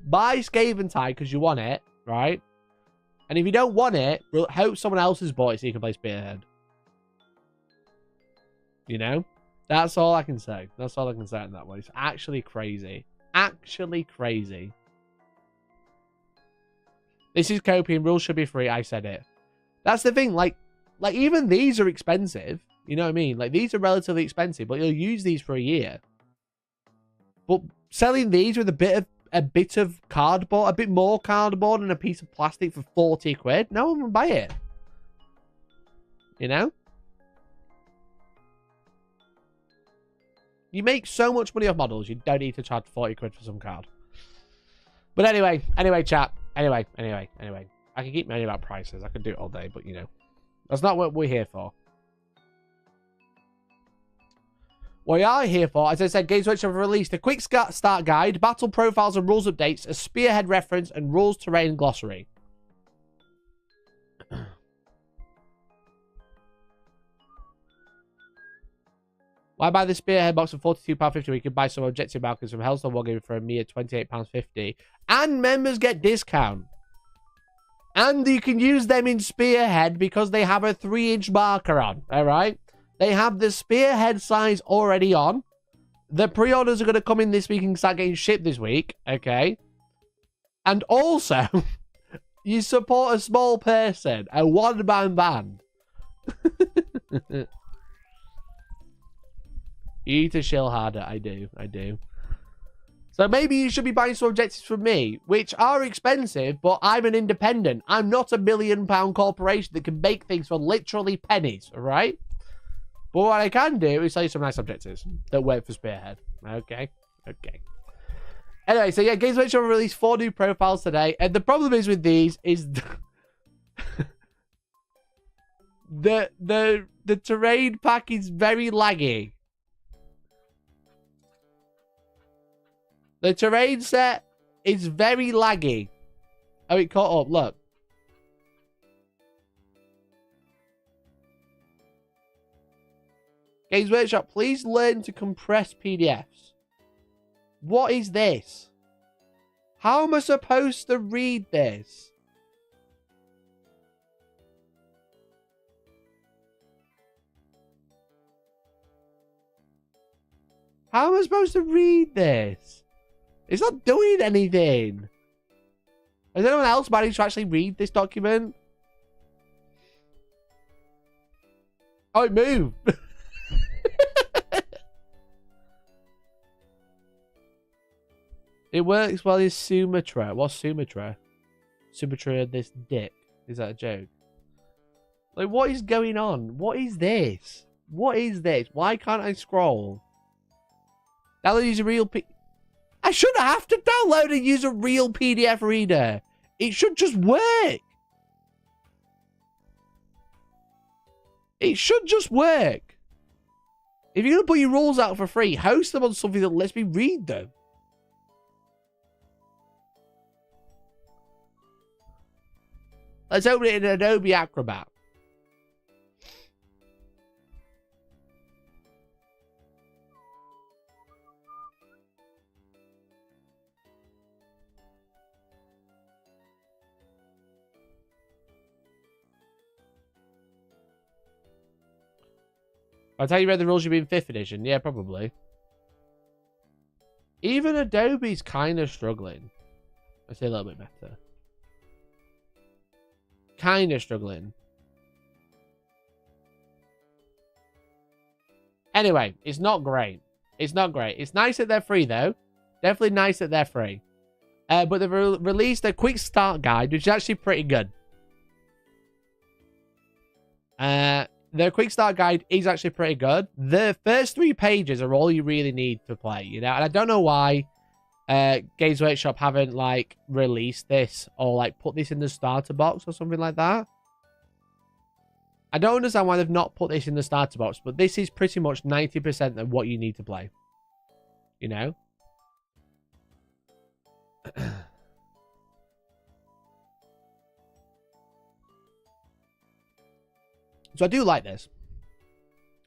S1: Buy Skaven Tide because you want it, right? And if you don't want it, hope someone else has bought it so you can play Spearhead. You know? That's all I can say. That's all I can say in that way. It's actually crazy. Actually crazy. This is copium. Rules should be free. I said it. That's the thing. Like even these are expensive. You know what I mean? Like, these are relatively expensive, but you'll use these for a year. But selling these with a bit of cardboard, a bit more cardboard and a piece of plastic for 40 quid, no one will buy it. You know? You make so much money off models, you don't need to charge 40 quid for some card. But anyway, chat. Anyway. I can keep moaning about prices. I could do it all day, but you know. That's not what we're here for. What we are here for, as I said, Games Workshop have released a quick start guide, battle profiles and rules updates, a Spearhead reference, and rules terrain glossary. Why buy the Spearhead box for £42.50 when you can buy some objective markers from Hellstormwargaming for a mere £28.50? And members get discount. And you can use them in Spearhead because they have a 3-inch marker on, alright? They have the Spearhead size already on. The pre-orders are going to come in this week and start getting shipped this week. Okay. And also, you support a small person. A one-man band. You need to chill harder. I do. So maybe you should be buying some objectives from me, which are expensive, but I'm an independent. I'm not a £1 million corporation that can make things for literally pennies, all right? But what I can do is sell you some nice objectives that work for Spearhead. Okay. Anyway, so yeah, Games Workshop released 4 new profiles today, and the problem is with these is the terrain pack is very laggy. The terrain set is very laggy. Oh, it caught up. Look. Games Workshop, please learn to compress PDFs. What is this? How am I supposed to read this? How am I supposed to read this? It's not doing anything. Has anyone else managed to actually read this document? Oh, it moved. It works well in Sumatra. What's Sumatra? Sumatra, this dick. Is that a joke? Like, what is going on? What is this? What is this? Why can't I scroll? Download use a real I shouldn't have to download and use a real PDF reader. It should just work. It should just work. If you're going to put your rules out for free, host them on something that lets me read them. Let's open it in Adobe Acrobat. I'll tell you read the rules, you'll be in 5th edition. Yeah, probably. Even Adobe's kind of struggling. I'd say a little bit better. Kind of struggling. Anyway, it's not great. It's not great. It's nice that they're free, though. Definitely nice that they're free. But they've released a quick start guide, which is actually pretty good. The quick start guide is actually pretty good. The first 3 pages are all you really need to play, you know? And I don't know why Games Workshop haven't, like, released this or, like, put this in the starter box or something like that. I don't understand why they've not put this in the starter box, but this is pretty much 90% of what you need to play. You know? So I do like this.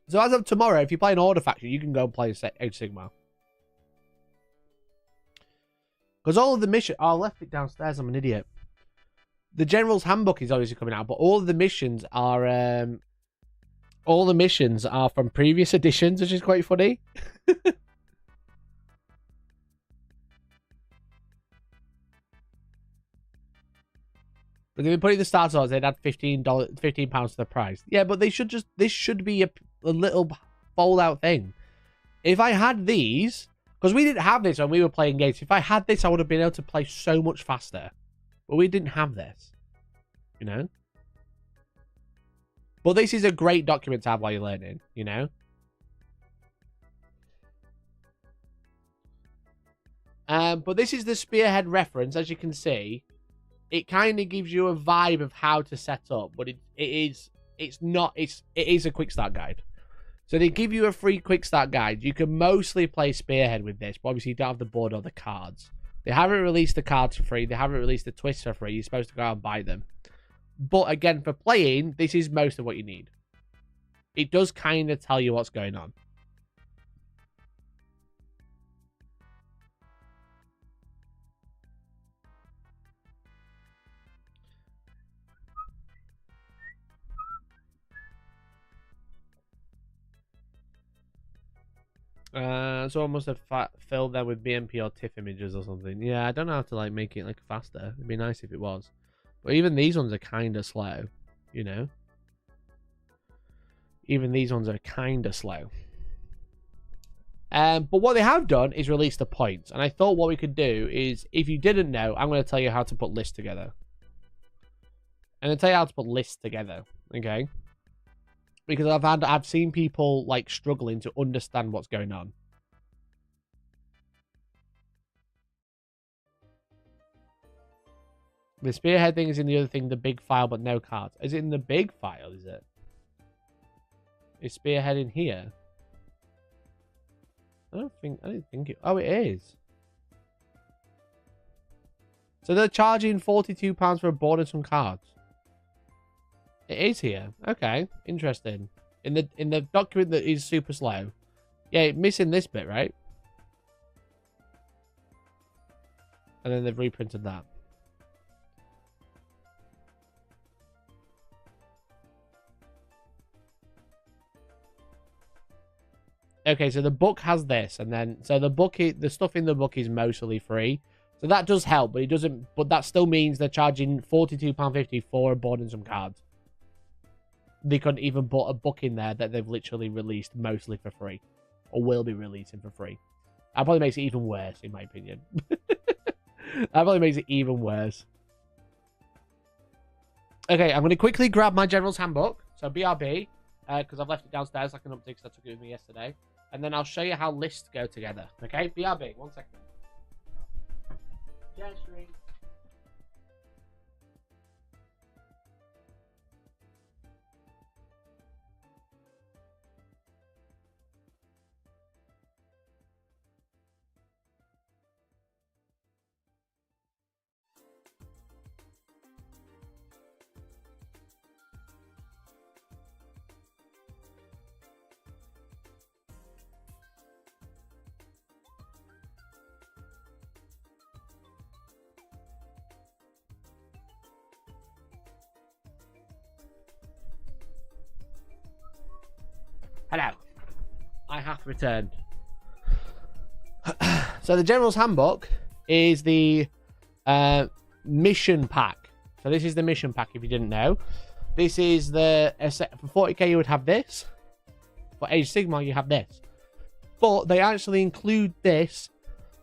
S1: So as of tomorrow, if you play an Order faction, you can go and play Age of Sigmar. Because all of the missions... Oh, I left it downstairs. I'm an idiot. The General's Handbook is obviously coming out, but all of the missions are... all the missions are from previous editions, which is quite funny. But if they put it in the start odds, they'd add £15 to the price. Yeah, but they should just... This should be a little fold-out thing. If I had these... Because we didn't have this when we were playing games. If I had this, I would have been able to play so much faster. But we didn't have this. You know? But this is a great document to have while you're learning, you know? But this is the Spearhead reference, as you can see. It kind of gives you a vibe of how to set up, but it is a quick start guide. So they give you a free quick start guide. You can mostly play Spearhead with this, but obviously you don't have the board or the cards. They haven't released the cards for free. They haven't released the twists for free. You're supposed to go out and buy them. But again, for playing, this is most of what you need. It does kind of tell you what's going on. Someone must have filled them with BMP or TIFF images or something. Yeah, I don't know how to like make it like faster. It'd be nice if it was. But even these ones are kind of slow, you know? Even these ones are kind of slow. But what they have done is release the points. And I thought what we could do is, if you didn't know, I'm going to tell you how to put lists together. I'm going to tell you how to put lists together, okay? Because I've seen people like struggling to understand what's going on. The Spearhead thing is in the other thing, the big file, but no cards. Is it in the big file, is it? Is Spearhead in here? I don't think it... Oh, it is. So they're charging £42 for a board and some cards. It is here. Okay, interesting. In the document that is super slow. Yeah, missing this bit, right? And then they've reprinted that. Okay, so the book has this, and then so the stuff in the book is mostly free, so that does help, but it doesn't. But that still means they're charging £42.50 for a board and some cards. They couldn't even put a book in there that they've literally released mostly for free, or will be releasing for free. That probably makes it even worse, in my opinion. That probably makes it even worse. Okay, I'm going to quickly grab my General's Handbook, so BRB, because I've left it downstairs like an update because I took it with me yesterday. And then I'll show you how lists go together. Okay, BRB, 1 second. Gesturing. Hello. I have returned. So the General's Handbook is the mission pack. So this is the mission pack if you didn't know. This is the... For 40k you would have this. For Age of Sigmar you have this. But they actually include this,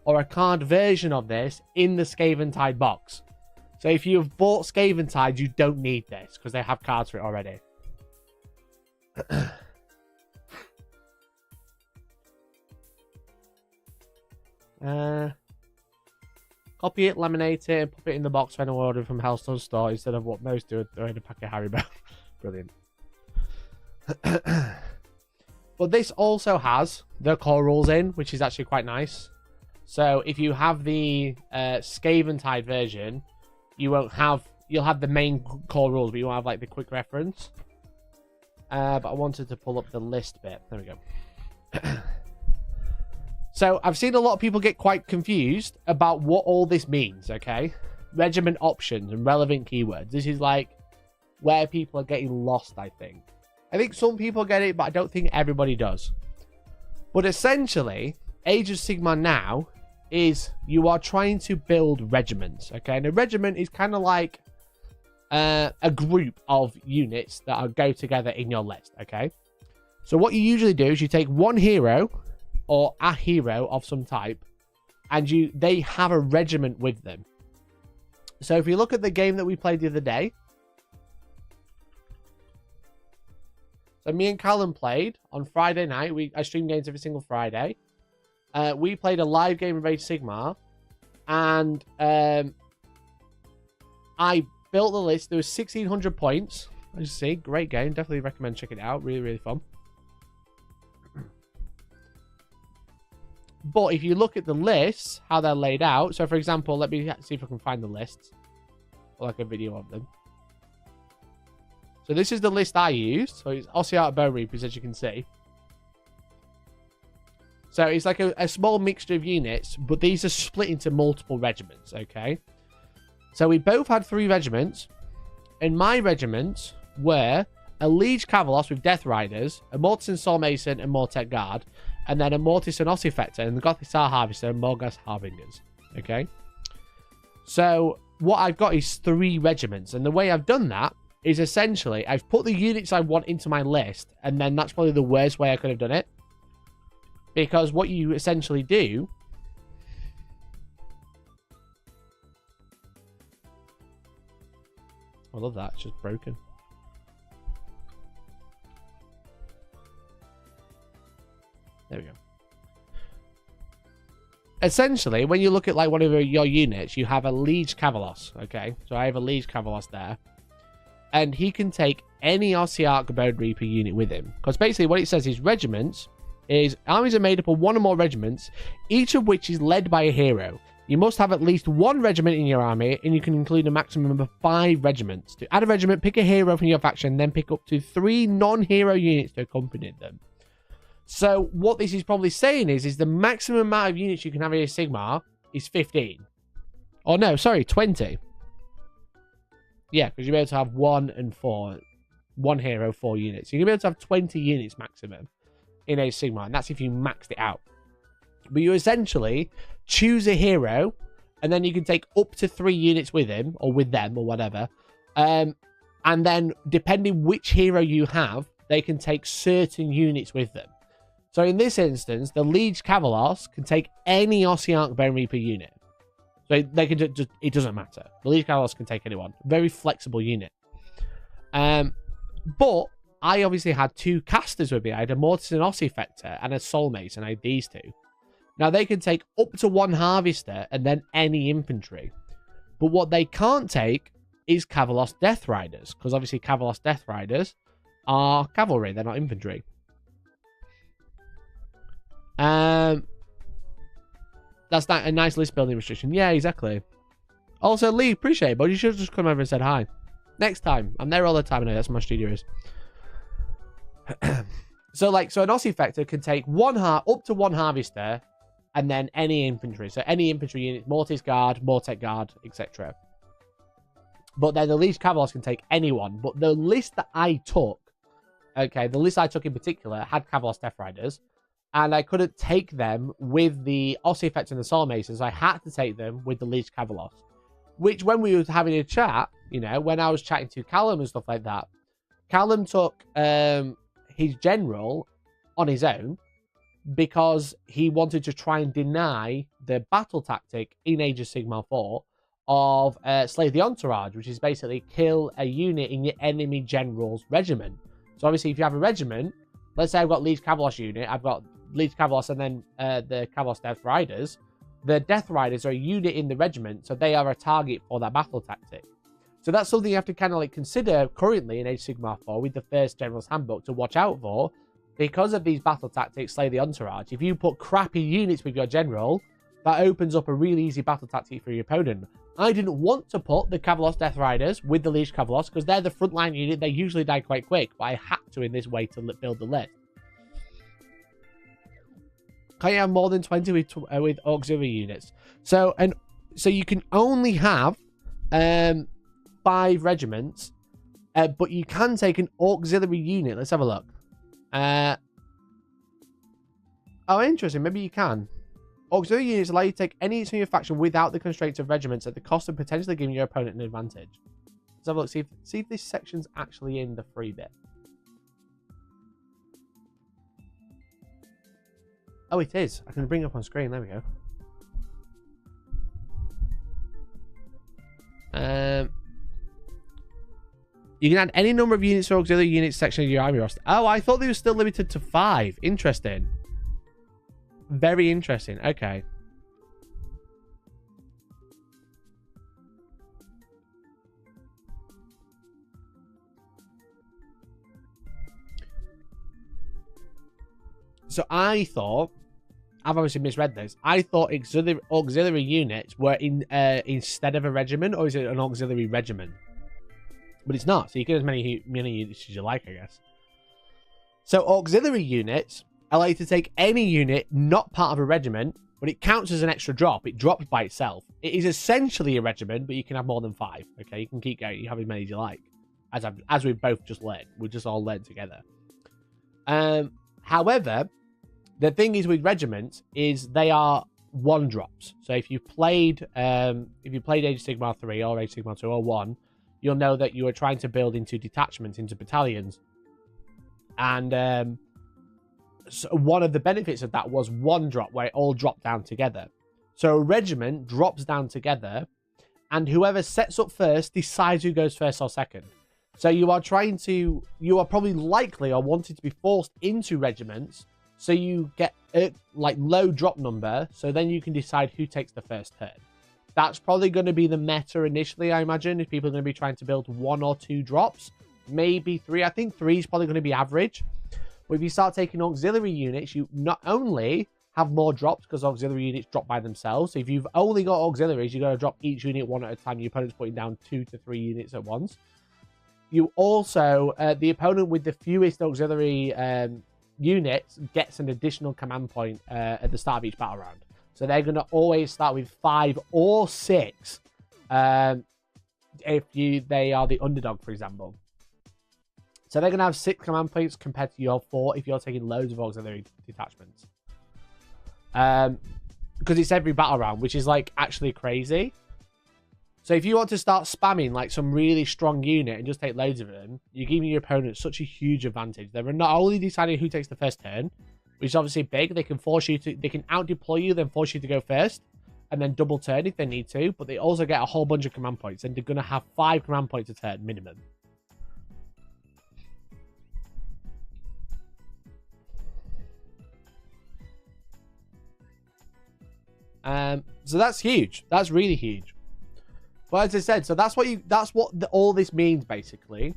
S1: or a card version of this, in the Skaven Tide box. So if you have bought Skaven Tide, you don't need this, because they have cards for it already. Copy it, laminate it, and put it in the box when I order from Hellstorm store instead of what most do, throw in a pack of Haribo. Brilliant. But this also has the core rules in, which is actually quite nice. So if you have the Skaven Tide version, you'll have the main core rules, but you won't have like the quick reference. But I wanted to pull up the list bit. There we go. So I've seen a lot of people get quite confused about what all this means, okay? Regiment options and relevant keywords. This is like where people are getting lost, I think. I think some people get it, but I don't think everybody does. But essentially, Age of Sigmar now is you are trying to build regiments, okay? And a regiment is kind of like a group of units that go together in your list, okay? So what you usually do is you take one hero or a hero of some type, and they have a regiment with them. So if you look at the game that we played the other day, so me and Callum played on Friday night. I stream games every single Friday. We played a live game of Age of Sigmar, and I built the list. There was 1,600 points. As you see, great game. Definitely recommend checking it out. Really, really fun. But if you look at the lists, how they're laid out. So, for example, let me see if I can find the lists. Or like a video of them. So this is the list I used. So it's Ossiarch Bone Reapers, as you can see. So it's like a small mixture of units, but these are split into multiple regiments, okay? So we both had 3 regiments, and my regiments were a Liege Cavalos with Death Riders, a Mortis and Soul Mason and Mortek Guard, and then a Mortis and Ossifector, and the Gothic Star Harvester and Morghast Harbingers, okay? So what I've got is 3 regiments, and the way I've done that is essentially I've put the units I want into my list, and then that's probably the worst way I could have done it. Because what you essentially do I love that, it's just broken. There we go. Essentially, when you look at like one of your units, you have a Liege Cavalos, okay? So I have a Liege Cavalos there. And he can take any Ossiarch Bone Reaper unit with him. Because basically what it says is regiments is armies are made up of 1 or more regiments, each of which is led by a hero. You must have at least 1 regiment in your army, and you can include a maximum of 5 regiments. To add a regiment, pick a hero from your faction, then pick up to 3 non-hero units to accompany them. So what this is probably saying is the maximum amount of units you can have in a Sigmar is 15. Oh no, sorry, 20. Yeah, because you'll be able to have 1 and 4. 1 hero, 4 units. So you'll be able to have 20 units maximum in a Sigmar, and that's if you maxed it out. But you essentially choose a hero, and then you can take up to 3 units with him, or with them, or whatever. And then, depending which hero you have, they can take certain units with them. So in this instance, the Liege Cavalos can take any Ossiarch Bone Reaper unit. So they can just, it doesn't matter. The Liege Cavalos can take anyone. Very flexible unit. But I obviously had 2 casters with me. I had a Mortis and Ossifector and a Soul Mason. I had these 2. Now, they can take up to 1 Harvester and then any infantry. But what they can't take is Cavalos Death Riders. Because obviously Cavalos Death Riders are cavalry. They're not infantry. That's not a nice list building restriction. Yeah, exactly. Also, Lee, appreciate it, but you should have just come over and said hi. Next time. I'm there all the time. I know that's where my studio is. So an Ossifector can take up to 1 Harvester and then any infantry. So any infantry unit, Mortis Guard, Mortek Guard, etc. But then the Liege Cavalos can take anyone. But the list that I took, okay, the list I took in particular had Cavalos Death Riders. And I couldn't take them with the Ossifector and the Soul Masons. I had to take them with the Liege Cavalos. Which, when we were having a chat, you know, when I was chatting to Callum and stuff like that, Callum took his general on his own because he wanted to try and deny the battle tactic in Age of Sigmar 4 of Slay the Entourage, which is basically kill a unit in your enemy general's regiment. So obviously, if you have a regiment, let's say I've got Liege Cavalos unit, I've got Liege Cavalos and then the Cavalos Death Riders. The Death Riders are a unit in the regiment, so they are a target for that battle tactic. So that's something you have to kind of like consider currently in Age of Sigmar 4 with the first General's Handbook to watch out for. Because of these battle tactics, Slay the Entourage, if you put crappy units with your general, that opens up a really easy battle tactic for your opponent. I didn't want to put the Kavalos Death Riders with the Liege Kavalos because they're the frontline unit. They usually die quite quick, but I had to in this way to build the list. Can you have more than 20 with auxiliary units? So you can only have 5 regiments, but you can take an auxiliary unit. Let's have a look. Oh, interesting. Maybe you can. Auxiliary units allow you to take any units from your faction without the constraints of regiments at the cost of potentially giving your opponent an advantage. Let's have a look. See if this section's actually in the free bit. Oh, it is. I can bring it up on screen. There we go. You can add any number of units or auxiliary units section of your army roster. Oh, I thought they were still limited to 5. Interesting. Very interesting. Okay. So I thought, I've obviously misread this. I thought auxiliary units were instead of a regiment, or is it an auxiliary regiment? But it's not. So you get as many units as you like, I guess. So auxiliary units allow you to take any unit not part of a regiment, but it counts as an extra drop. It drops by itself. It is essentially a regiment, but you can have more than 5. Okay, you can keep going. You have as many as you like, as we've both just learned. We just all learned together. However, the thing is with regiments is they are 1 drops. So if you played Age of Sigmar 3 or Age of Sigmar 2 or 1, you'll know that you are trying to build into detachments, into battalions, and so one of the benefits of that was 1 drop where it all dropped down together. So a regiment drops down together, and whoever sets up first decides who goes first or second. So you are probably likely or wanted to be forced into regiments, so you get a low drop number, so then you can decide who takes the first turn. That's probably going to be the meta initially, I imagine, if people are going to be trying to build 1 or 2 drops, maybe 3. I think 3 is probably going to be average. But if you start taking auxiliary units, you not only have more drops because auxiliary units drop by themselves. So if you've only got auxiliaries, you've got to drop each unit 1 at a time. Your opponent's putting down 2 to 3 units at once. You also, the opponent with the fewest auxiliary units gets an additional command point at the start of each battle round. So they're going to always start with 5 or 6 if they are the underdog, for example. So they're going to have 6 command points compared to your 4 if you're taking loads of auxiliary detachments. Because it's every battle round, which is actually crazy. So if you want to start spamming some really strong unit and just take loads of them, you're giving your opponent such a huge advantage. They're not only deciding who takes the first turn, which is obviously big. They can out-deploy you, then force you to go first, and then double turn if they need to. But they also get a whole bunch of command points, and they're going to have 5 command points a turn minimum. So that's huge. That's really huge. But as I said, so that's what all this means basically.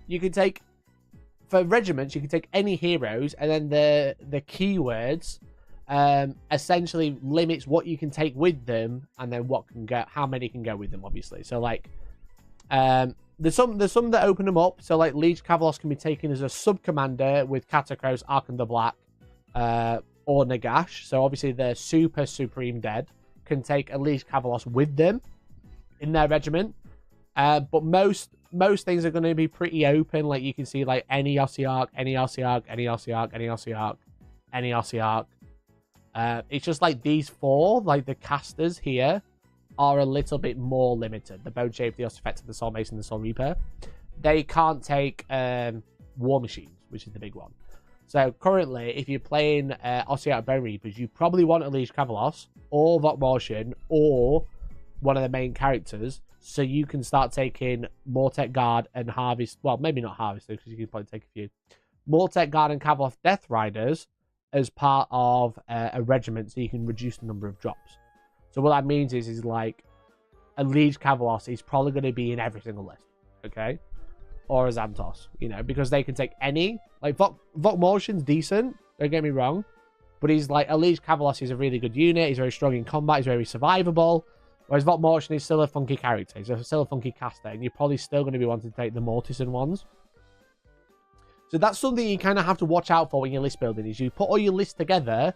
S1: You can take, for regiments, you can take any heroes, and then the keywords essentially limits what you can take with them, and then how many can go with them, obviously. So there's some that open them up. So Liege Kavalos can be taken as a sub commander with Katakros, Archon the Black, or Nagash. So obviously the super supreme dead can take a Liege Kavalos with them in their regiment. But most things are going to be pretty open. You can see any Ossiarch, any Ossiarch, any Ossiarch, any Ossiarch, any Ossiarch. It's just these 4, the casters here, are a little bit more limited. The Bone Shape, the Ossifetter, the Soul Mason, the Soul Reaper. They can't take War Machines, which is the big one. So currently, if you're playing Ossiarch Bone Reapers, you probably want a Liege Kavalos, or Vokmorshin, or one of the main characters, so you can start taking Mortek Guard and Harvest. Well, maybe not Harvester, because you can probably take a few. Mortek Guard and Kavalos Death Riders as part of a regiment, so you can reduce the number of drops. So what that means is a Liege Kavalos is probably going to be in every single list, okay? Or a Xantos, because they can take any. Vokmorshin's decent, don't get me wrong, but he's a Liege Kavalos is a really good unit. He's very strong in combat. He's very survivable. Whereas Vought is still a funky character. He's still a funky caster, and you're probably still going to be wanting to take the Mortison ones. So that's something you kind of have to watch out for when you're list building, is you put all your lists together,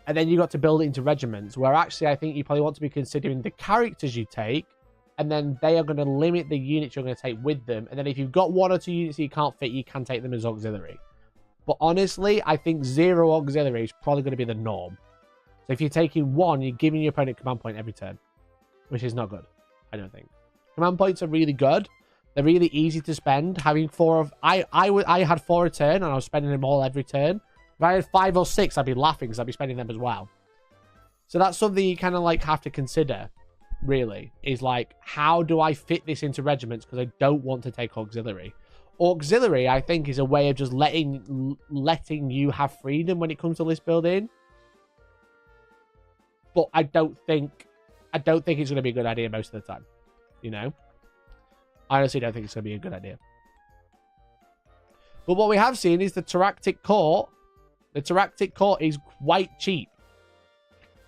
S1: and then you got to build it into regiments, where actually I think you probably want to be considering the characters you take, and then they are going to limit the units you're going to take with them. And then if you've got 1 or 2 units you can't fit, you can take them as auxiliary. But honestly, I think 0 auxiliary is probably going to be the norm. So if you're taking 1, you're giving your opponent command point every turn, which is not good, I don't think. Command points are really good. They're really easy to spend. Having 4 of... I had 4 a turn, and I was spending them all every turn. If I had 5 or 6, I'd be laughing because I'd be spending them as well. So that's something you kind of like have to consider, really, is like, how do I fit this into regiments, because I don't want to take auxiliary. Auxiliary, I think, is a way of just letting you have freedom when it comes to list building. But I don't think it's going to be a good idea most of the time. You know? I honestly don't think it's going to be a good idea. But what we have seen is the Terractic Court. The Terractic Court is quite cheap.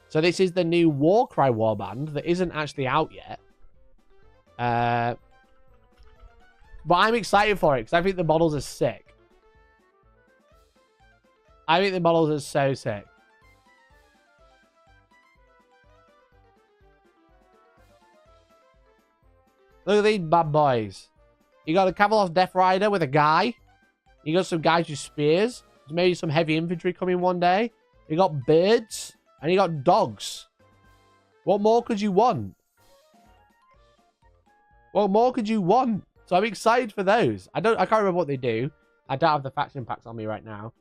S1: So this is the new Warcry warband that isn't actually out yet. But I'm excited for it because I think the models are sick. I think the models are so sick. Look at these bad boys. You got a Kavalos Death Rider with a guy. You got some guys with spears. There's maybe some heavy infantry coming one day. You got birds. And you got dogs. What more could you want? What more could you want? So I'm excited for those. I can't remember what they do. I don't have the faction packs on me right now.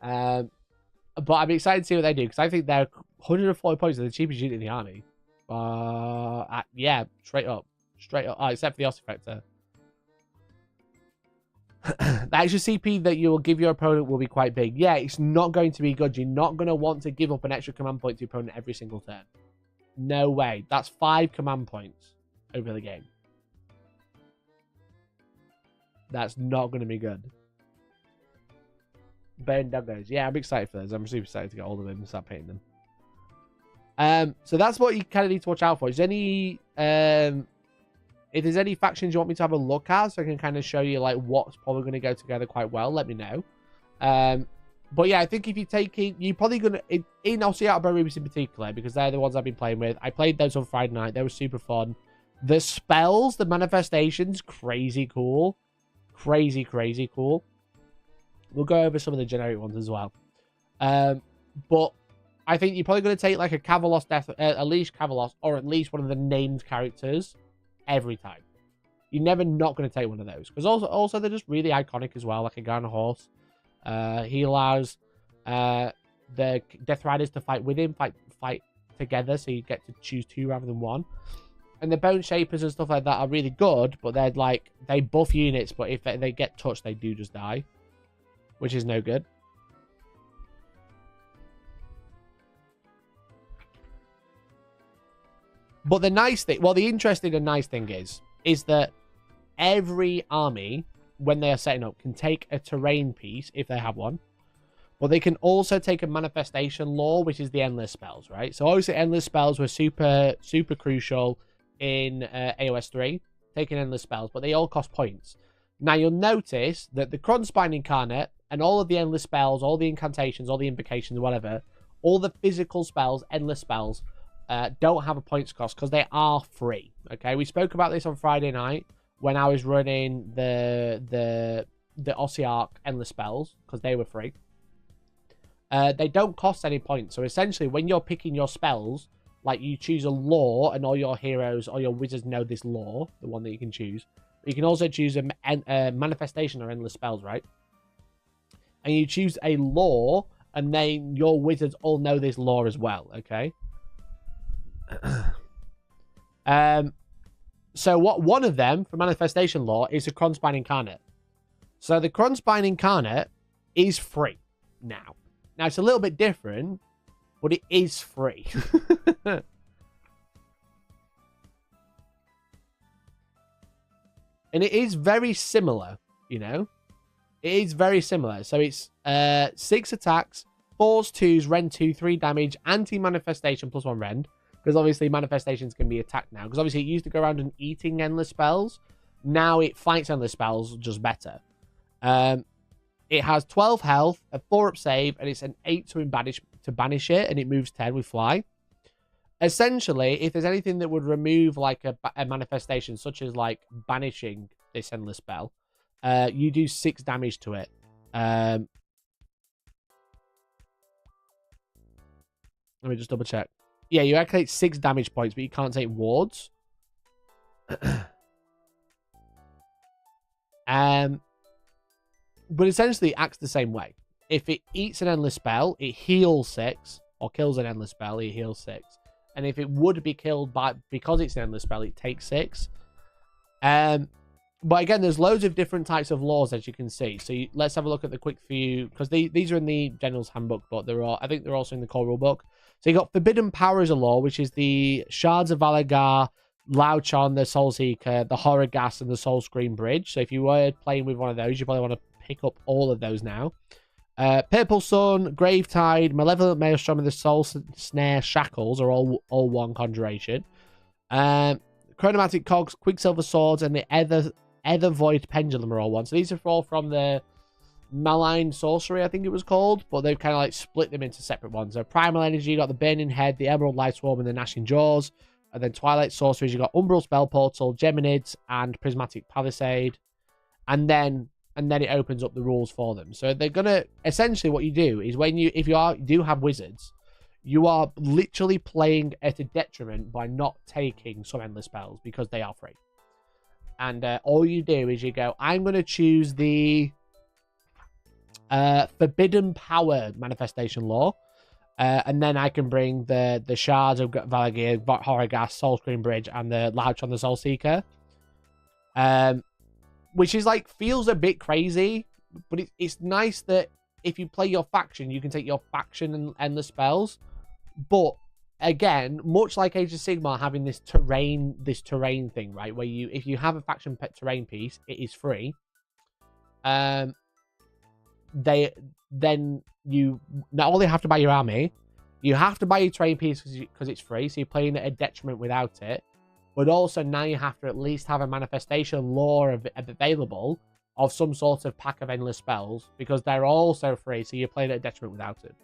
S1: But I'm excited to see what they do, because I think they're 140 points. They're the cheapest unit in the army. Yeah, straight up. Straight up. Oh, except for the Ossifector. The extra CP that you will give your opponent will be quite big. Yeah, it's not going to be good. You're not going to want to give up an extra command point to your opponent every single turn. No way. That's 5 command points over the game. That's not going to be good. Burn Doggos. Yeah, I'm excited for those. I'm super excited to get all of them and start painting them. So that's what you kind of need to watch out for. Is any... if there's any factions you want me to have a look at, so I can kind of show you like what's probably going to go together quite well, let me know. But yeah, I think if you're taking, you're probably going to, in obviously Outer Rubies in particular, because they're the ones I've been playing with. I played those on Friday night. They were super fun. The spells, the manifestations, crazy cool. Crazy, crazy cool. We'll go over some of the generic ones as well. But I think you're probably going to take like a Kavalos Death, at least Kavalos, or at least one of the named characters every time. You're never not going to take one of those, because also they're just really iconic as well, like a guy on a horse. He allows the Death Riders to fight with him, fight together, so you get to choose 2 rather than 1. And the Bone Shapers and stuff like that are really good, but they're like, they buff units, but if they get touched, they do just die, which is no good. But the nice thing, well, the interesting and nice thing is that every army, when they are setting up, can take a terrain piece if they have one. But they can also take a manifestation lore, which is the endless spells, right? So obviously endless spells were super, super crucial in AOS 3, taking endless spells, but they all cost points. Now you'll notice that the Kronspine Incarnate and all of the endless spells, all the incantations, all the invocations, whatever, all the physical spells, endless spells, don't have a points cost because they are free. Okay, we spoke about this on Friday night when I was running the Ossiarch endless spells because they were free. They don't cost any points. So essentially, when you're picking your spells, like you choose a lore, and all your heroes or your wizards know this lore, the one that you can choose. But you can also choose a manifestation or endless spells, right? And you choose a lore, and then your wizards all know this lore as well. Okay. So what one of them for manifestation lore is a Kronspine Incarnate. So the Kronspine Incarnate is free now. Now it's a little bit different, but it is free. And it is very similar, you know? It is very similar. So it's 6 attacks, 4s, 2s, rend 2, 3 damage, anti-manifestation plus 1 rend. Because obviously manifestations can be attacked now. Because obviously it used to go around and eating endless spells. Now it fights endless spells just better. It has 12 health, a 4-up save, and it's an 8 to banish it, and it moves 10 with fly. Essentially, if there's anything that would remove like a manifestation, such as like banishing this endless spell, you do 6 damage to it. Let me just double check. Yeah, you activate 6 damage points, but you can't take wards. But essentially it acts the same way. If it eats an endless spell, it heals 6, or kills an endless spell, it heals 6. And if it would be killed because it's an endless spell, it takes 6. But again, there's loads of different types of laws, as you can see. So let's have a look at the quick few, because these are in the General's Handbook, but I think they're also in the core rule book. So you got Forbidden Power as a law, which is the Shards of Valagar, Lauchon, the Soul Seeker, the Horror Gas, and the Soul Scream Bridge. So if you were playing with one of those, you probably want to pick up all of those now. Purple Sun, Gravetide, Malevolent Maelstrom, and the Soul Snare Shackles are all one conjuration. Chronomatic Cogs, Quicksilver Swords, and the Ether Void Pendulum are all one. So these are all from the Malign Sorcery, I think it was called, but they've kind of like split them into separate ones. So Primal Energy, you got the Burning Head, the Emerald Light Swarm, and the Gnashing Jaws. And then Twilight Sorceries, you got Umbral Spell Portal, Geminids, and Prismatic Palisade. And then it opens up the rules for them. So they're gonna essentially what you do is if you do have wizards, you are literally playing at a detriment by not taking some endless spells because they are free. And all you do is you go, I'm gonna choose the Forbidden Power manifestation law. And then I can bring the Shards of Valagar, Horrorghast, Soul Scream Bridge, and the Lauchon the Soul Seeker. Which is like, feels a bit crazy, but it's nice that if you play your faction, you can take your faction and endless spells. But again, much like Age of Sigmar having this terrain thing, right? Where if you have a faction pet terrain piece, it is free. Then you not only have to buy your army, you have to buy your terrain piece because it's free, so you're playing at a detriment without it. But also now you have to at least have a manifestation law available of some sort of pack of endless spells because they're also free, so you're playing at a detriment without it.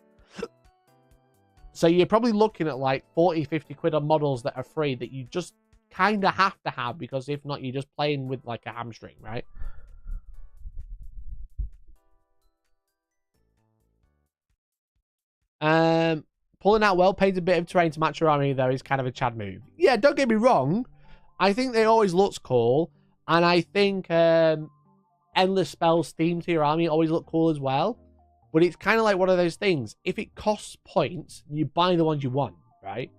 S1: So you're probably looking at like 40, 50 quid on models that are free that you just kind of have to have, because if not, you're just playing with like a hamstring, right? Pulling out well-painted bit of terrain to match your army, though, is kind of a Chad move. Yeah, don't get me wrong. I think they always looks cool. And I think endless spells themed to your army always look cool as well. But it's kind of like one of those things. If it costs points, you buy the ones you want, right?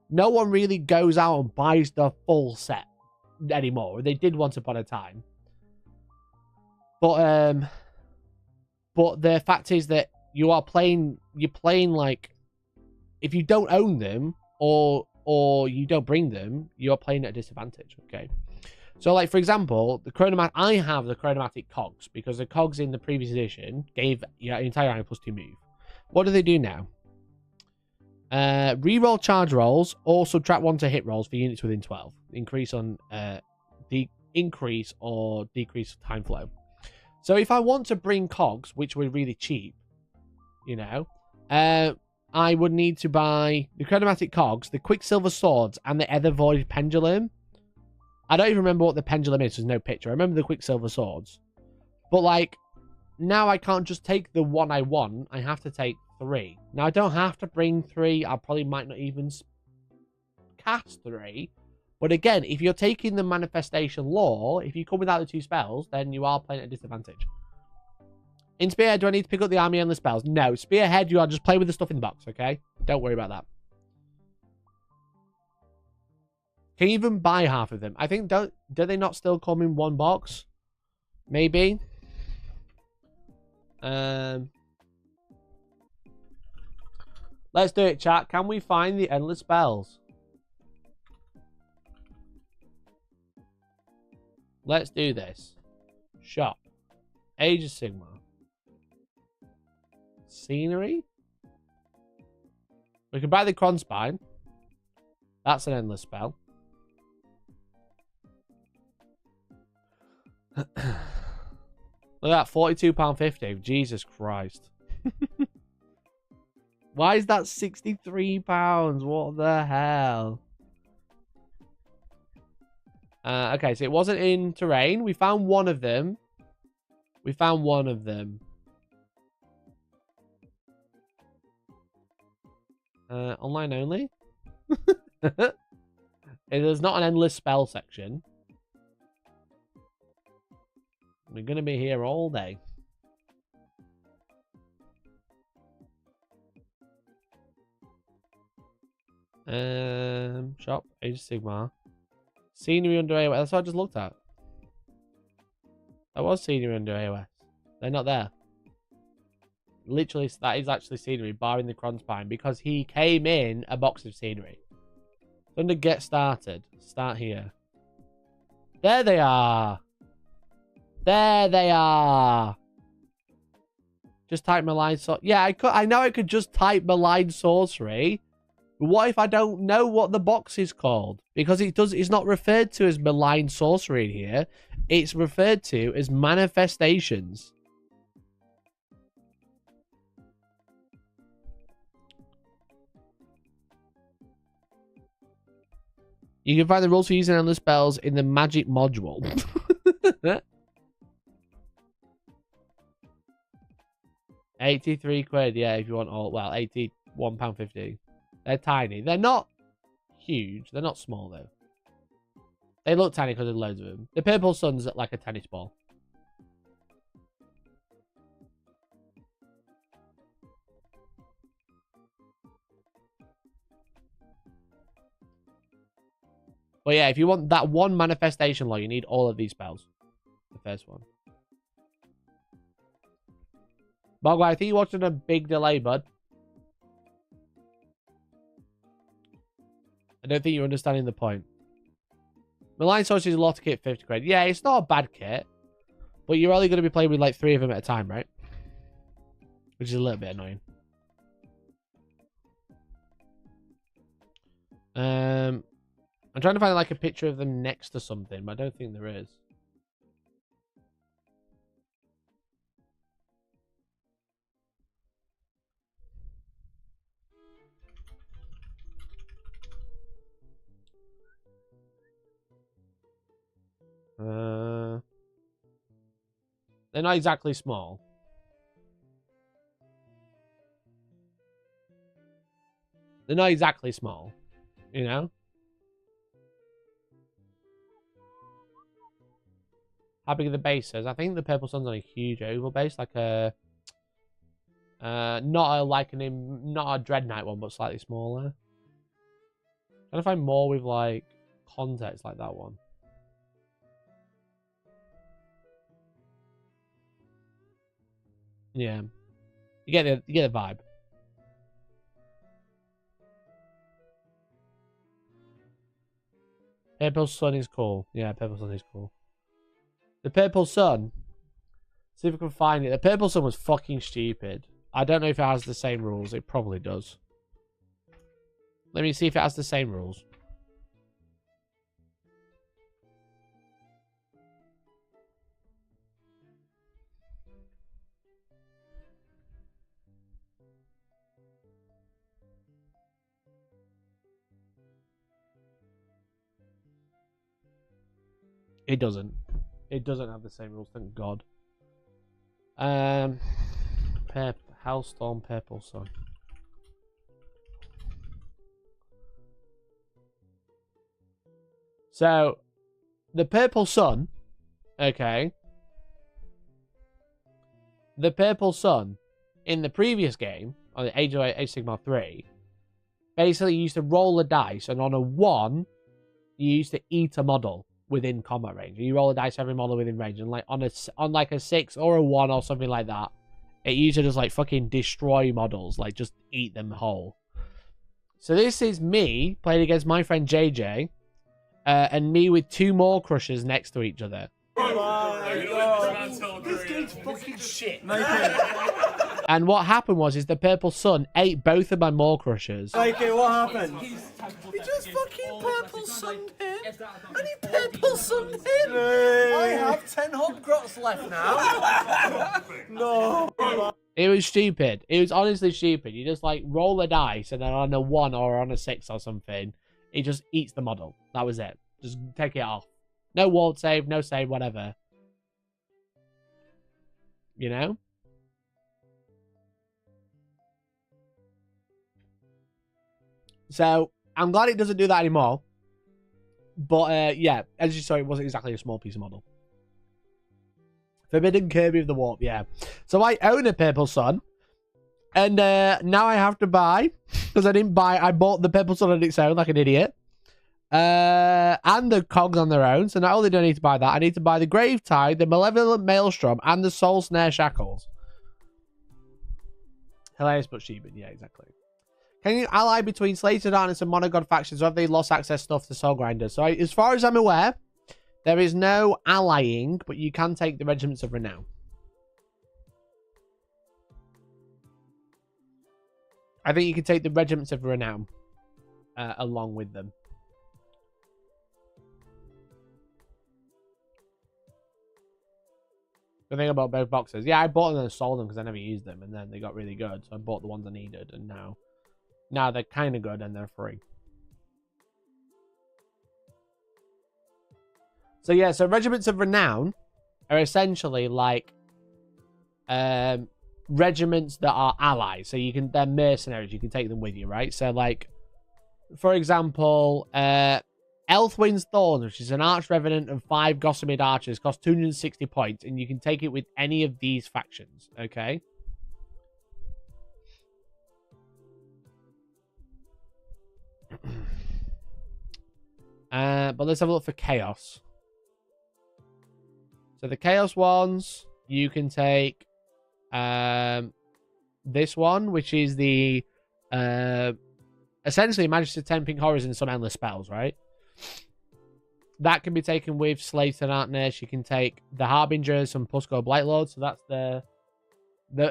S1: No one really goes out and buys the full set anymore. They did once upon a time. But the fact is that you're playing like, if you don't own them or you don't bring them, you're playing at a disadvantage, okay? So, like, for example, I have the Chronomatic Cogs, because the Cogs in the previous edition gave your entire army +2 move. What do they do now? Reroll charge rolls or subtract 1 to hit rolls for units within 12. Increase or decrease time flow. So if I want to bring Cogs, which were really cheap, you know, I would need to buy the Chronomatic Cogs, the Quicksilver Swords, and the Ether Void Pendulum. I don't even remember what the pendulum is. There's no picture. I remember the Quicksilver Swords. But, like, now I can't just take the one I want. I have to take 3. Now, I don't have to bring 3. I probably might not even cast 3. But again, if you're taking the manifestation law, if you come without the 2 spells, then you are playing at a disadvantage. In Spearhead, do I need to pick up the army and the spells? No. Spearhead, you are just play with the stuff in the box, okay? Don't worry about that. Can you even buy half of them? I think, do they not still come in one box? Maybe. Let's do it, chat. Can we find the endless spells? Let's do this. Shop. Age of Sigmar. Scenery. We can buy the Cronspine. That's an endless spell. Look at that, £42.50. Jesus Christ. Why is that £63? What the hell? Okay, so it wasn't in terrain. We found one of them. Online only? There's not an endless spell section. We're going to be here all day. Shop, Age of Sigmar. Scenery under AOS. That's what I just looked at. That was scenery under AOS. They're not there. Literally, that is actually scenery, barring the Kronspine, because he came in a box of scenery. Under Get Started. Start here. There they are. There they are. Just type malign sorcery. Yeah, I know I could just type malign sorcery. But what if I don't know what the box is called? Because it's not referred to as malign sorcery in here. It's referred to as manifestations. You can find the rules for using endless spells in the magic module. £83, yeah, if you want all. Well, £81.50. They're tiny. They're not huge. They're not small, though. They look tiny because there's loads of them. The purple sun's like a tennis ball. But yeah, if you want that one manifestation law, you need all of these spells. The first one. Bogwa, I think you're watching a big delay, bud. I don't think you're understanding the point. Malign Sorcery is a lot of kit, £50. Yeah, it's not a bad kit. But you're only going to be playing with like 3 of them at a time, right? Which is a little bit annoying. I'm trying to find like a picture of them next to something, but I don't think there is. They're not exactly small. They're not exactly small, you know? How big are the bases? I think the Purple Sun's on a huge oval base, like a not a Dread Knight one, but slightly smaller. Trying to find more with like context like that one. Yeah, you get the vibe. Purple Sun is cool. Yeah, Purple Sun is cool. The Purple Sun. See if we can find it. The Purple Sun was fucking stupid. I don't know if it has the same rules. It probably does. Let me see if it has the same rules. It doesn't. It doesn't have the same rules, thank God. Hellstorm Purple Sun. So, the Purple Sun, okay. The Purple Sun, in the previous game, on the Age of Sigmar 3, basically you used to roll a dice, and on a 1, you used to eat a model within combat range. You roll a dice every model within range, and like on like a 6 or a 1 or something like that, it used to just like fucking destroy models, like just eat them whole. So this is me playing against my friend JJ, and me with 2 more crushers next to each other. Oh my God. This game's fucking shit. And what happened was the purple sun ate both of my maw crushers.
S4: Okay, what happened?
S1: He just fucking purple sunned him. And he purple sunned him.
S4: I have 10 hobgrots left now. No.
S1: It was stupid. It was honestly stupid. You just like roll a dice and then on a 1 or on a 6 or something, it just eats the model. That was it. Just take it off. No ward save, no save, whatever. You know? So, I'm glad it doesn't do that anymore. But, yeah, as you saw, it wasn't exactly a small piece of model. Forbidden Kirby of the Warp, yeah. So, I own a Purple Sun. And now I have to buy. Because I bought the Purple Sun on its own like an idiot. And the cogs on their own. So, not only do I need to buy that, I need to buy the Grave Tide, the Malevolent Maelstrom, and the Soul Snare Shackles. Hilarious but stupid, yeah, exactly. Can you ally between Slated Darkness and Monogod factions, or have they lost access stuff to Soul Grinders? So, as far as I'm aware, there is no allying, but you can take the Regiments of Renown. I think you can take the Regiments of Renown along with them. The thing about both boxes. Yeah, I bought them and sold them because I never used them, and then they got really good. So I bought the ones I needed, and now they're kind of good and they're free. So yeah, so Regiments of Renown are essentially like regiments that are allies. So they're mercenaries. You can take them with you, right? So like, for example, Elthwin's Thorns, which is an Arch Revenant of 5 Gossamer Archers, costs 260 points, and you can take it with any of these factions, okay? But let's have a look for Chaos. So the Chaos ones, you can take this one, which is the essentially Majesty 10 Pink Horrors and some endless spells, right? That can be taken with Slave to Darkness. You can take the Harbinger, some Pusco Blightlord. So that's the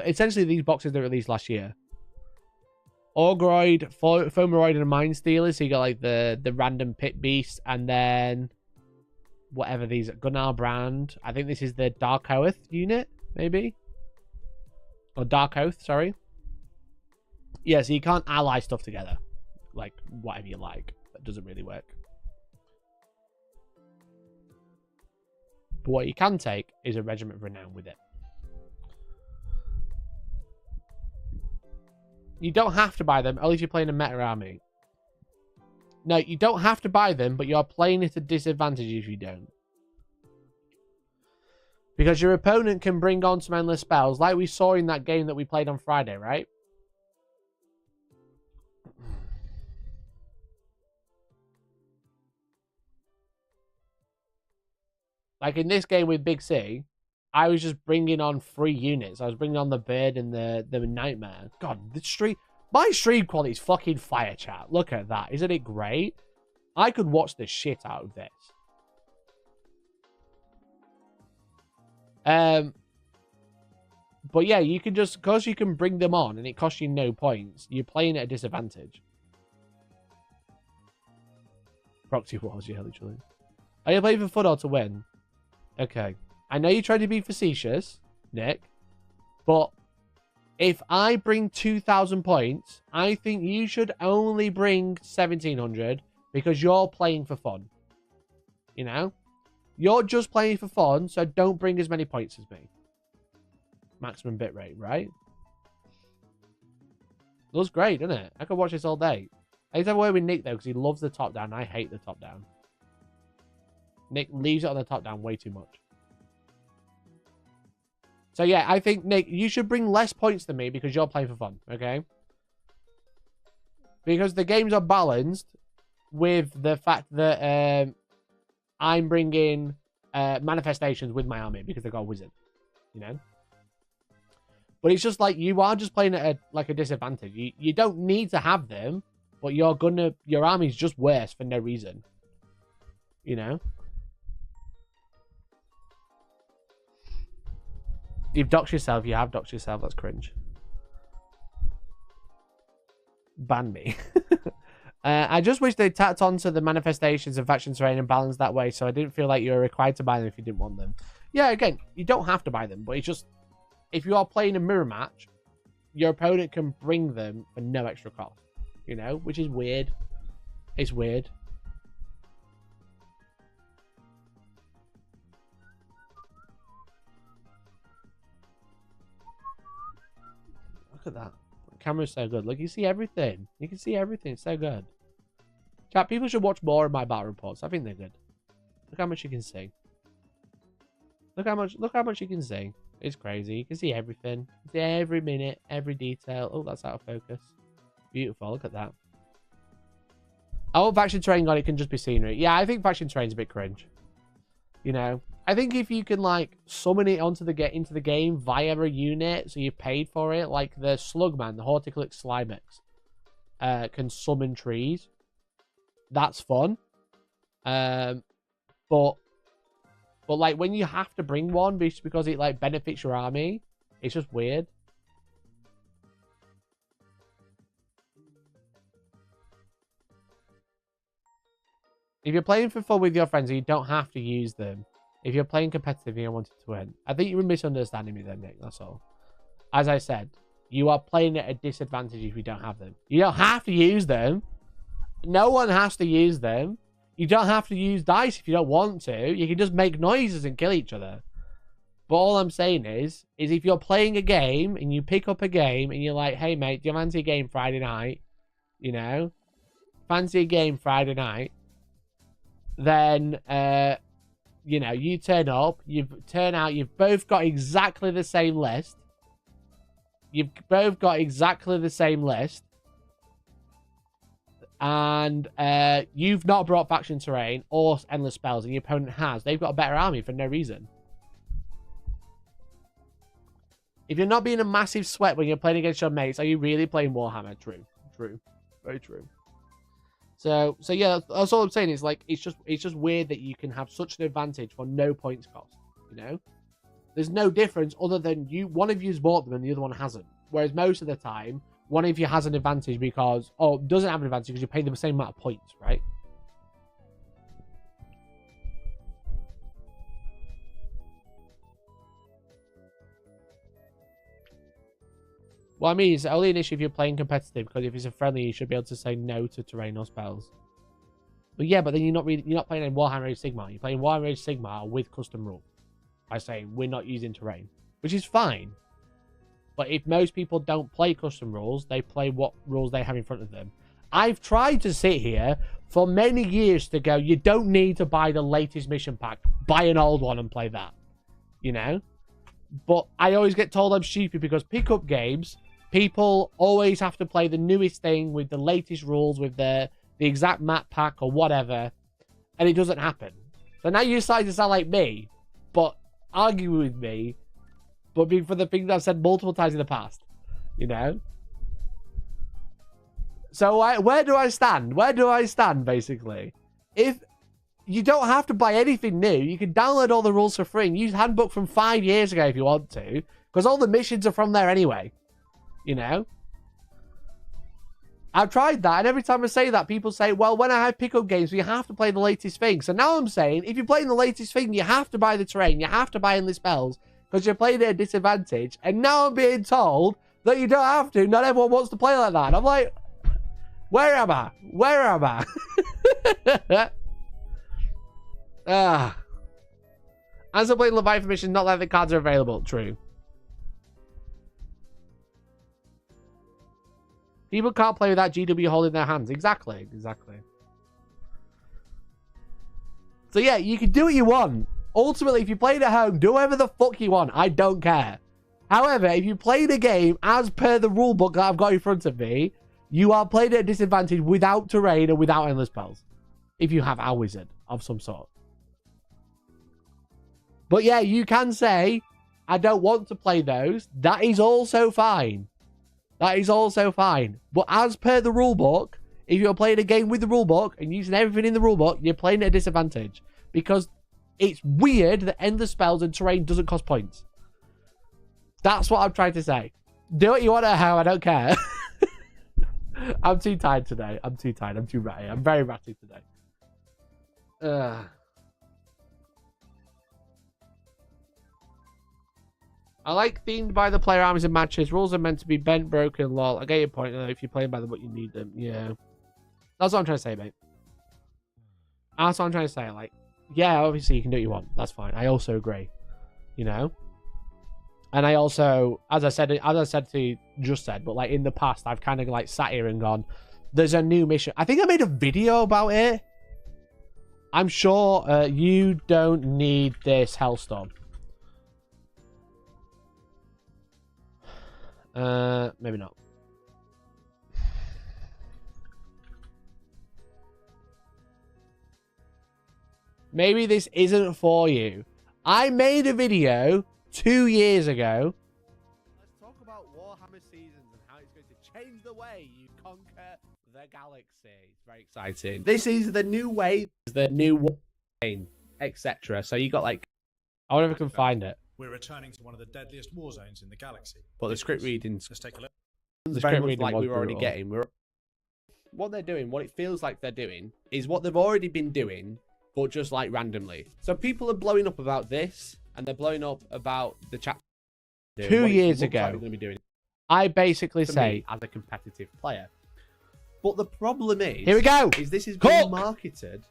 S1: essentially these boxes that released last year. Orgroid, Fomeroid, and Mind Stealer. So you got like the random Pit Beast, and then whatever these Gunnar brand. I think this is the Dark Oath unit, maybe, or Dark Oath. Sorry. Yeah, so you can't ally stuff together, like whatever you like. That doesn't really work. But what you can take is a Regiment of Renown with it. You don't have to buy them, only if you're playing a meta army. No, you don't have to buy them, but you're playing at a disadvantage if you don't. Because your opponent can bring on some endless spells, like we saw in that game that we played on Friday, right? Like in this game with Big C, I was just bringing on 3 units. I was bringing on the Bird and the Nightmare. God, my stream quality is fucking fire, chat. Look at that. Isn't it great? I could watch the shit out of this. But yeah, you can just, because you can bring them on and it costs you no points, you're playing at a disadvantage. Proxy Wars, yeah, literally. Are you playing for fun or to win? Okay. I know you're trying to be facetious, Nick, but if I bring 2,000 points, I think you should only bring 1,700 because you're playing for fun. You know? You're just playing for fun, so don't bring as many points as me. Maximum bitrate, right? Looks great, doesn't it? I could watch this all day. I need to have a word with Nick, though, because he loves the top down. I hate the top down. Nick leaves it on the top down way too much. So yeah, I think, Nick, you should bring less points than me because you're playing for fun, okay? Because the games are balanced with the fact that I'm bringing manifestations with my army because they've got a wizard, you know? But it's just like you are just playing at a disadvantage. You don't need to have them, but your army's just worse for no reason, you know? You've doxed yourself. You have doxed yourself. That's cringe. ban me. I just wish they tacked onto the manifestations of faction terrain and balanced that way, so I didn't feel like you were required to buy them if you didn't want them. Yeah, again, you don't have to buy them, but it's just, if you are playing a mirror match, your opponent can bring them for no extra cost, you know, which is weird. It's weird. Look at that. The camera's so good. Look, you see everything. You can see everything. It's so good. Chat, people should watch more of my battle reports. I think they're good. Look how much you can see. Look how much you can see. It's crazy. You can see everything. You can see every minute, every detail. Oh, that's out of focus. Beautiful. Look at that. I want faction terrain on it can just be scenery. Yeah, I think faction terrain's a bit cringe. You know, I think if you can like summon it into the game via a unit, so you paid for it, like the Slugman, the Horticlix Slimex, can summon trees. That's fun. But like when you have to bring one because it like benefits your army, it's just weird. If you're playing for fun with your friends, you don't have to use them. If you're playing competitive and you want to win, I think you were misunderstanding me then, Nick. That's all. As I said, you are playing at a disadvantage if you don't have them. You don't have to use them. No one has to use them. You don't have to use dice if you don't want to. You can just make noises and kill each other. But all I'm saying is if you're playing a game and you pick up a game and you're like, hey, mate, do you fancy a game Friday night? You know? Fancy a game Friday night? Then, you know, you turn up, you've both got exactly the same list. You've both got exactly the same list. And you've not brought faction terrain or endless spells, and your opponent has. They've got a better army for no reason. If you're not being a massive sweat when you're playing against your mates, are you really playing Warhammer? True. True. Very true. So yeah, that's all I'm saying. Is like it's just weird that you can have such an advantage for no points cost. You know, there's no difference other than one of you's bought them and the other one hasn't. Whereas most of the time, one of you has an advantage because doesn't have an advantage because you're paying them the same amount of points, right? Well, I mean, it's only an issue if you're playing competitive, because if it's a friendly, you should be able to say no to terrain or spells. But yeah, but then you're not playing in Warhammer Age Sigmar. You're playing Warhammer Age Sigmar with custom rules by saying we're not using terrain, which is fine. But if most people don't play custom rules, they play what rules they have in front of them. I've tried to sit here for many years to go, you don't need to buy the latest mission pack. Buy an old one and play that. You know? But I always get told I'm stupid because pickup games, people always have to play the newest thing with the latest rules, with the exact map pack or whatever. And it doesn't happen. So now you decide to sound like me, but argue with me, but being for the things I've said multiple times in the past. You know? So where do I stand? Where do I stand, basically? If you don't have to buy anything new, you can download all the rules for free and use handbook from 5 years ago if you want to, because all the missions are from there anyway. You know? I've tried that, and every time I say that, people say, well, when I have pickup games, you have to play the latest thing. So now I'm saying, if you're playing the latest thing, you have to buy the terrain, you have to buy endless spells, because you're playing at a disadvantage. And now I'm being told that you don't have to. Not everyone wants to play like that. And I'm like, where am I? Where am I? As I'm playing Leviathan mission, not like the cards are available. True. People can't play without GW holding their hands. Exactly. Exactly. So yeah, you can do what you want. Ultimately, if you play it at home, do whatever the fuck you want. I don't care. However, if you play the game as per the rulebook that I've got in front of me, you are playing at a disadvantage without terrain and without endless spells. If you have our wizard of some sort. But yeah, you can say, I don't want to play those. That is also fine. That is also fine. But as per the rulebook, if you're playing a game with the rulebook and using everything in the rulebook, you're playing at a disadvantage. Because it's weird that endless spells and terrain doesn't cost points. That's what I'm trying to say. Do what you want at home, I don't care. I'm too tired today. I'm too tired. I'm too ratty. I'm very ratty today. I like themed by the player armies and matches. Rules are meant to be bent, broken, lol. I get your point. If you're playing by the book, you need them. Yeah. That's what I'm trying to say, mate. That's what I'm trying to say. Like, yeah, obviously you can do what you want. That's fine. I also agree. You know? And I also, as I said to you, just said, but like in the past, I've kind of like sat here and gone, there's a new mission. I think I made a video about it. I'm sure you don't need this Hellstorm. Maybe not. Maybe this isn't for you. I made a video 2 years ago. Let's talk about Warhammer Seasons and how it's going to change the way you conquer the galaxy. It's very exciting. This is the new way, the new game, etc. So you got like, I wonder if I can find it.
S5: We're returning to one of the deadliest war zones in the galaxy.
S1: But the script readings,
S5: Let's take a look.
S1: the script reading like we were already getting. What they're doing, what it feels like they're doing, is what they've already been doing, but just like randomly. So people are blowing up about this, and they're blowing up about the chapter. 2 years ago, like we're going to be doing. I basically say as a competitive player, but the problem is, here we go, is this is being marketed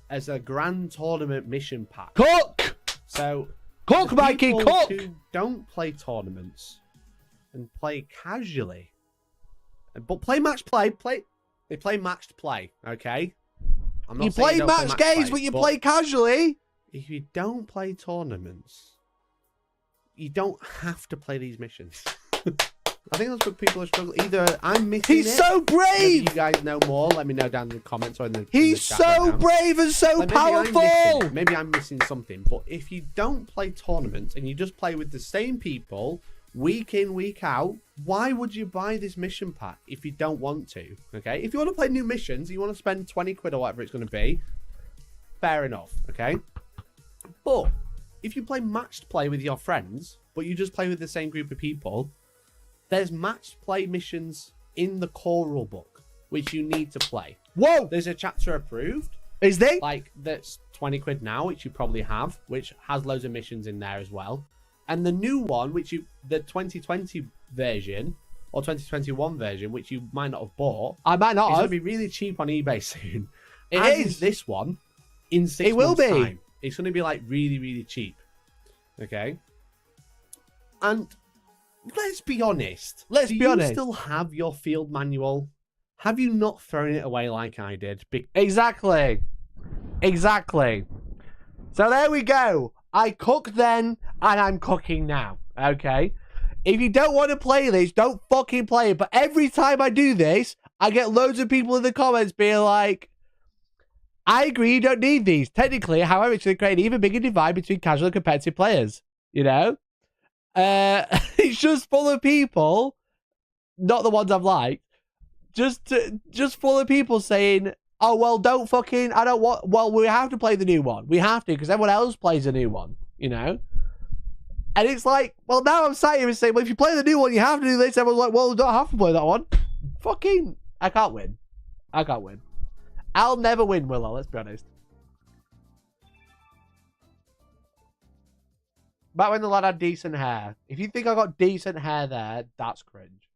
S1: as a grand tournament mission pack. Cook. So. Cook, Mikey, cook! Who don't play tournaments and play casually, but play match play, they play matched play, okay? I'm not saying you play match games, but you play casually. If you don't play tournaments, you don't have to play these missions. I think that's what people are struggling. Either I'm missing it. He's so brave! Maybe you guys know more. Let me know down in the comments or in the He's in the chat so brave and so like powerful! Maybe I'm missing something. But if you don't play tournaments and you just play with the same people week in, week out, why would you buy this mission pack if you don't want to? Okay? If you want to play new missions, you want to spend 20 quid or whatever it's going to be, fair enough. Okay? But if you play matched play with your friends, but you just play with the same group of people, there's matched play missions in the core rule book, which you need to play. Whoa! There's a chapter approved. Is there? Like, that's 20 quid now, which you probably have, which has loads of missions in there as well. And the new one, which the 2020 version, or 2021 version, which you might not have bought. I might not have. It's going to be really cheap on eBay soon. It is this one in 6 months' time. It's going to be like really, really cheap. Okay? And let's be honest. Do you still have your field manual? Have you not thrown it away like I did? Exactly. Exactly. So there we go. I cooked then, and I'm cooking now. Okay? If you don't want to play this, don't fucking play it. But every time I do this, I get loads of people in the comments being like, I agree, you don't need these. Technically, however, it's going to create an even bigger divide between casual and competitive players. You know? It's just full of people, not the ones I've liked, just full of people saying, oh, well, don't fucking, I don't want, well, we have to play the new one. We have to, because everyone else plays a new one, you know? And it's like, well, now I'm sat here and saying, well, if you play the new one, you have to do this. Everyone's like, well, we don't have to play that one. Fucking, I can't win. I can't win. I'll never win, will I? Let's be honest. Back when the lad had decent hair. If you think I got decent hair there, that's cringe.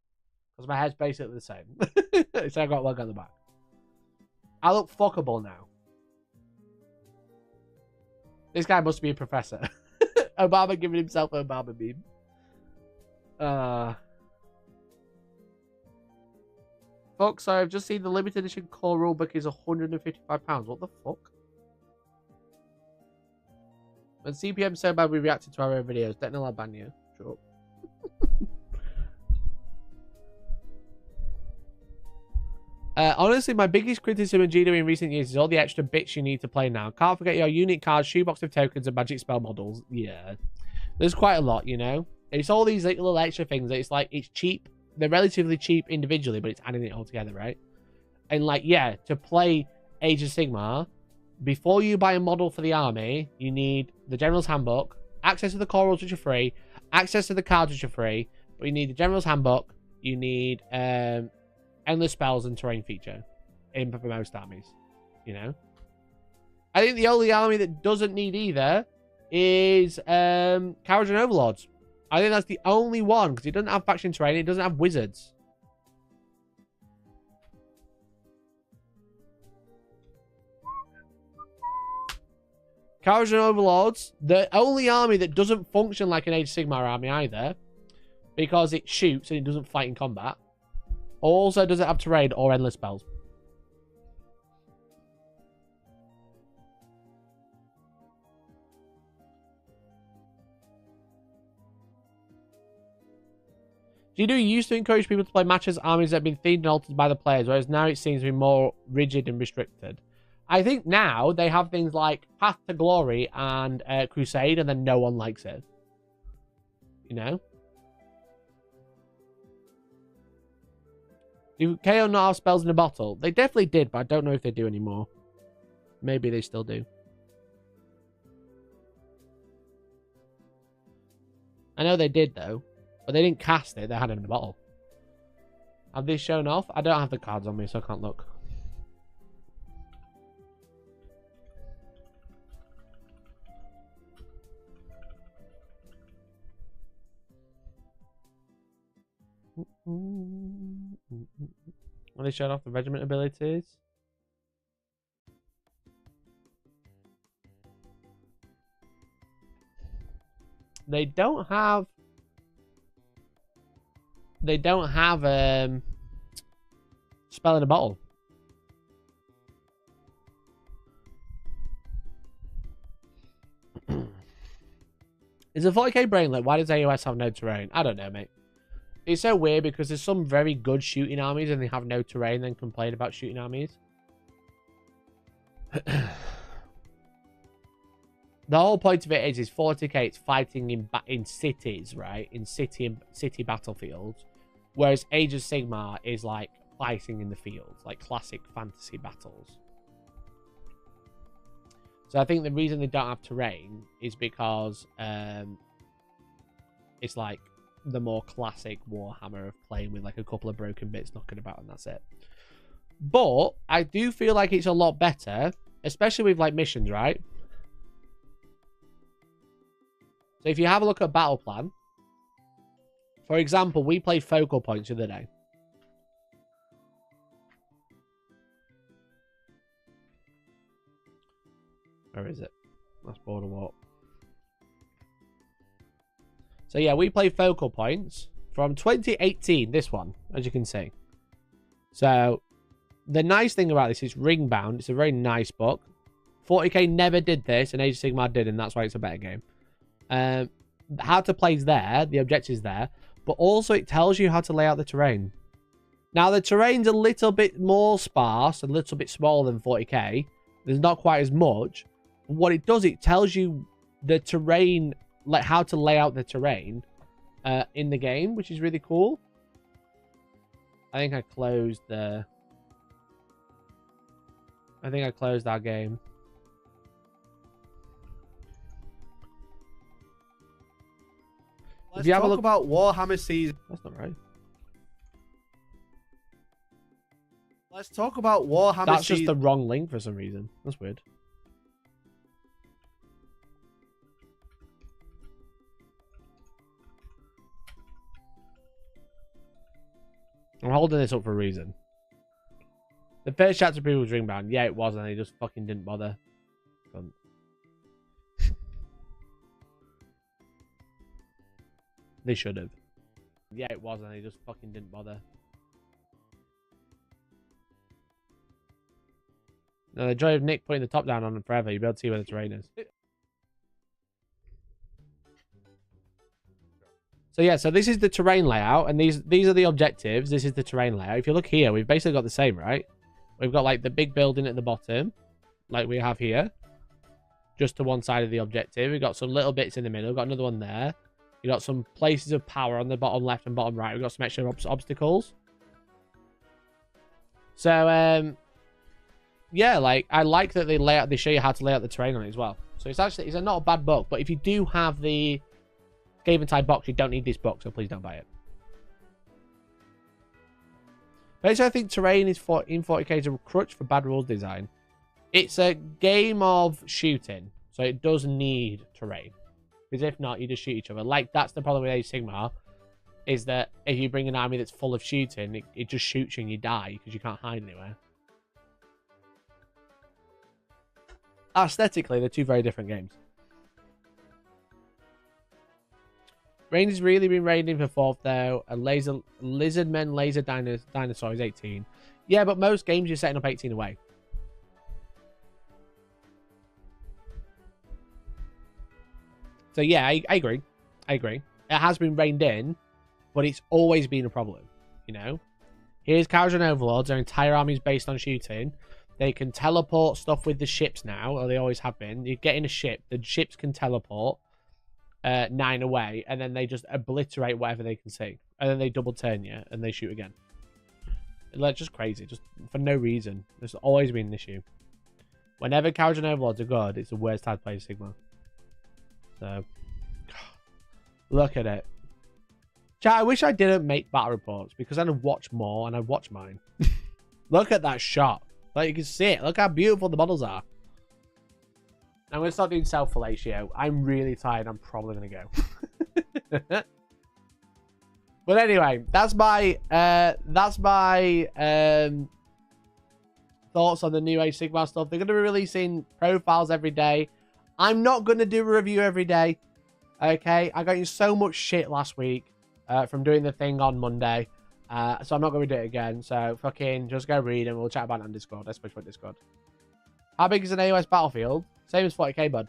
S1: Because my hair's basically the same. So I got one on the back. I look fuckable now. This guy must be a professor. Obama giving himself an Obama meme. Fuck, so I've just seen the limited edition core rulebook is £155. What the fuck? When CPM so bad we reacted to our own videos, Techno I'll ban you. Sure. Honestly, my biggest criticism of GW in recent years is all the extra bits you need to play now. Can't forget your unique cards, shoebox of tokens, and magic spell models. Yeah. There's quite a lot, you know? It's all these little extra things. It's like, it's cheap. They're relatively cheap individually, but it's adding it all together, right? And like, yeah, to play Age of Sigmar, before you buy a model for the army, you need the General's Handbook, access to the core rules, which are free, access to the cards, which are free, but you need the General's Handbook, you need endless spells and terrain feature in for most armies, you know? I think the only army that doesn't need either is Cowards and Overlords. I think that's the only one, because it doesn't have faction terrain, it doesn't have wizards. Cowards and Overlords, the only army that doesn't function like an Age of Sigmar army either, because it shoots and it doesn't fight in combat. Also doesn't have terrain or endless spells. G2 used to encourage people to play matches armies that have been themed and altered by the players, whereas now it seems to be more rigid and restricted. I think now they have things like Path to Glory and Crusade, and then no one likes it. You know? Do KO not have spells in a bottle? They definitely did, but I don't know if they do anymore. Maybe they still do. I know they did, though. But they didn't cast it, they had it in a bottle. Have they shown off? I don't have the cards on me, so I can't look. Well, they showed off the regiment abilities. They don't have spell in a bottle. Is a 40k brainlet? Why does AOS have no terrain? I don't know, mate. It's so weird because there's some very good shooting armies and they have no terrain, then complain about shooting armies. The whole point of it is 40k, it's fighting in cities, right? In city battlefields. Whereas Age of Sigmar is like fighting in the fields, like classic fantasy battles. So I think the reason they don't have terrain is because it's like the more classic Warhammer of playing with like a couple of broken bits knocking about and that's it. But I do feel like it's a lot better, especially with like missions, right? So if you have a look at battle plan, for example, we played focal points the other day. Where is it? That's Border Walk. So yeah, we played focal points from 2018, this one, as you can see. So the nice thing about this is ring bound. It's a very nice book. 40k never did this, and Age of Sigmar did, and that's why it's a better game. How to play is there, the objectives there, but also it tells you how to lay out the terrain. Now the terrain's a little bit more sparse, a little bit smaller than 40k. There's not quite as much. What it does, it tells you the terrain, like how to lay out the terrain in the game, which is really cool. I think I closed our game.
S4: Let's talk about Warhammer season.
S1: That's not right.
S4: Let's talk about Warhammer season.
S1: That's just the wrong link for some reason. That's weird. I'm holding this up for a reason. The first chapter people was ringbound. Yeah, it was, and they just fucking didn't bother. Cunt. They should have. Yeah, it was, and they just fucking didn't bother. No, the joy of Nick putting the top down on them forever. You'll be able to see where the terrain is. So yeah, so this is the terrain layout, and these are the objectives. This is the terrain layout. If you look here, we've basically got the same, right? We've got like the big building at the bottom, like we have here, just to one side of the objective. We've got some little bits in the middle. We've got another one there. We've got some places of power on the bottom left and bottom right. We've got some extra obstacles. So yeah, like I like that they show you how to lay out the terrain on it as well. So it's not a bad book, but if you do have the Game and Tie box, you don't need this book, so please don't buy it. Basically, I think terrain is in 40k is a crutch for bad rules design. It's a game of shooting, so it does need terrain. Because if not, you just shoot each other. Like, that's the problem with Age of Sigmar, is that if you bring an army that's full of shooting, it just shoots you and you die because you can't hide anywhere. Aesthetically, they're two very different games. Rain has really been raining for 4th, though. A Lizardmen Laser Dinosaur is 18. Yeah, but most games you're setting up 18 away. So yeah, I agree. I agree. It has been reined in, but it's always been a problem, you know? Here's Kharadron Overlords. Their entire army is based on shooting. They can teleport stuff with the ships now, or they always have been. You get in a ship, the ships can teleport 9 away, and then they just obliterate whatever they can see. And then they double turn you, and they shoot again. Like, just crazy, just for no reason. There's always been an issue. Whenever Kharadron Overlords are good, it's the worst time to play Sigma. So, look at it. Chat, I wish I didn't make battle reports because then I'd watch more and I'd watch mine. Look at that shot. Like, you can see it. Look how beautiful the models are. I'm going to start doing self-fellatio. I'm really tired. I'm probably going to go. But anyway, that's my thoughts on the new Age of Sigmar stuff. They're going to be releasing profiles every day. I'm not going to do a review every day. Okay? I got you so much shit last week from doing the thing on Monday. So I'm not going to do it again. So fucking just go read and we'll chat about it on Discord. Let's push for Discord. How big is an AOS battlefield? Same as 40k, bud.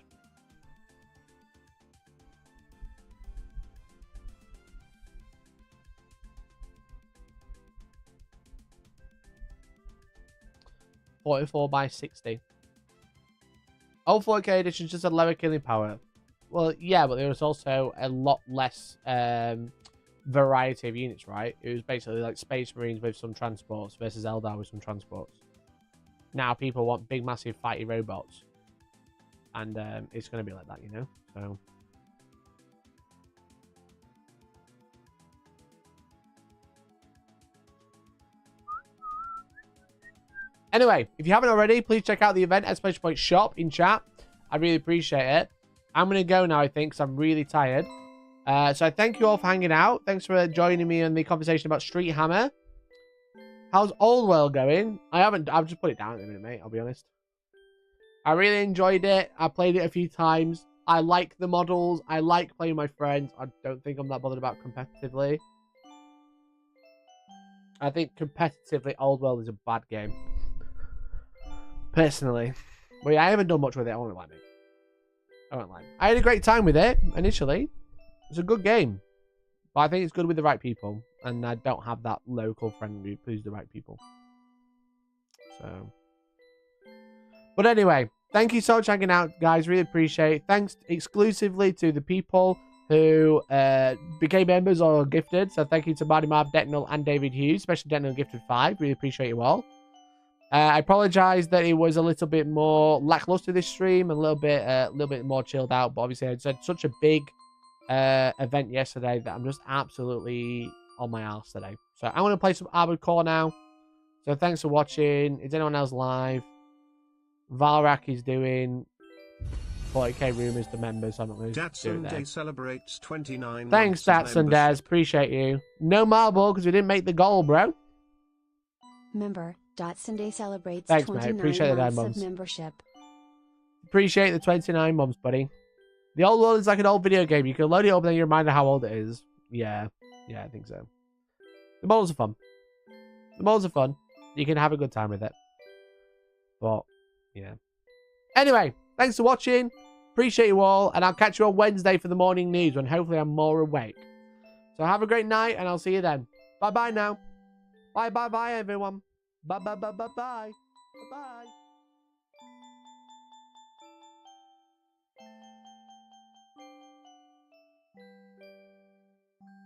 S1: .44 by 60. Old 4K edition just a lower killing power. Well, yeah, but there was also a lot less variety of units, right? It was basically like Space Marines with some transports versus Eldar with some transports. Now people want big, massive, fighty robots. And it's going to be like that, you know? So... Anyway, if you haven't already, please check out the event at Point shop in chat. I really appreciate it. I'm going to go now, I think, because I'm really tired. So I thank you all for hanging out. Thanks for joining me in the conversation about Streethammer. How's Old World going? I've just put it down in a minute, mate. I'll be honest. I really enjoyed it. I played it a few times. I like the models. I like playing with my friends. I don't think I'm that bothered about competitively. I think competitively, Old World is a bad game. Personally. But yeah, I haven't done much with it. I won't lie, mate. I won't lie. I had a great time with it, initially. It's a good game. But I think it's good with the right people. And I don't have that local friend group who's the right people. So. But anyway, thank you so much for hanging out, guys. Really appreciate it. Thanks exclusively to the people who became members or gifted. So thank you to Marty Marv, Detnal, and David Hughes. Especially Detnal gifted 5. Really appreciate you all. I apologize that it was a little bit more lackluster this stream, a little bit more chilled out. But obviously, I had such a big event yesterday that I'm just absolutely on my arse today. So I'm going to play some Armored Core now. So thanks for watching. Is anyone else live? Valrak is doing 40k rumors to members. So I'm not going to do it
S2: Datsun
S1: there.
S2: Day celebrates 29.
S1: Thanks,
S2: months of
S1: Datsun Daz. Appreciate you. No marble because we didn't make the goal, bro.
S3: Member. Sunday celebrates
S1: Thanks, mate.
S3: 29
S1: Appreciate the
S3: months of
S1: months.
S3: membership.
S1: Appreciate the 29 months, buddy. The old world is like an old video game. You can load it up and then you remind how old it is. Yeah. Yeah, I think so. The models are fun. The models are fun. You can have a good time with it. But, yeah. Anyway, thanks for watching. Appreciate you all. And I'll catch you on Wednesday for the morning news when hopefully I'm more awake. So have a great night and I'll see you then. Bye-bye now. Bye, everyone. Bye. Bye.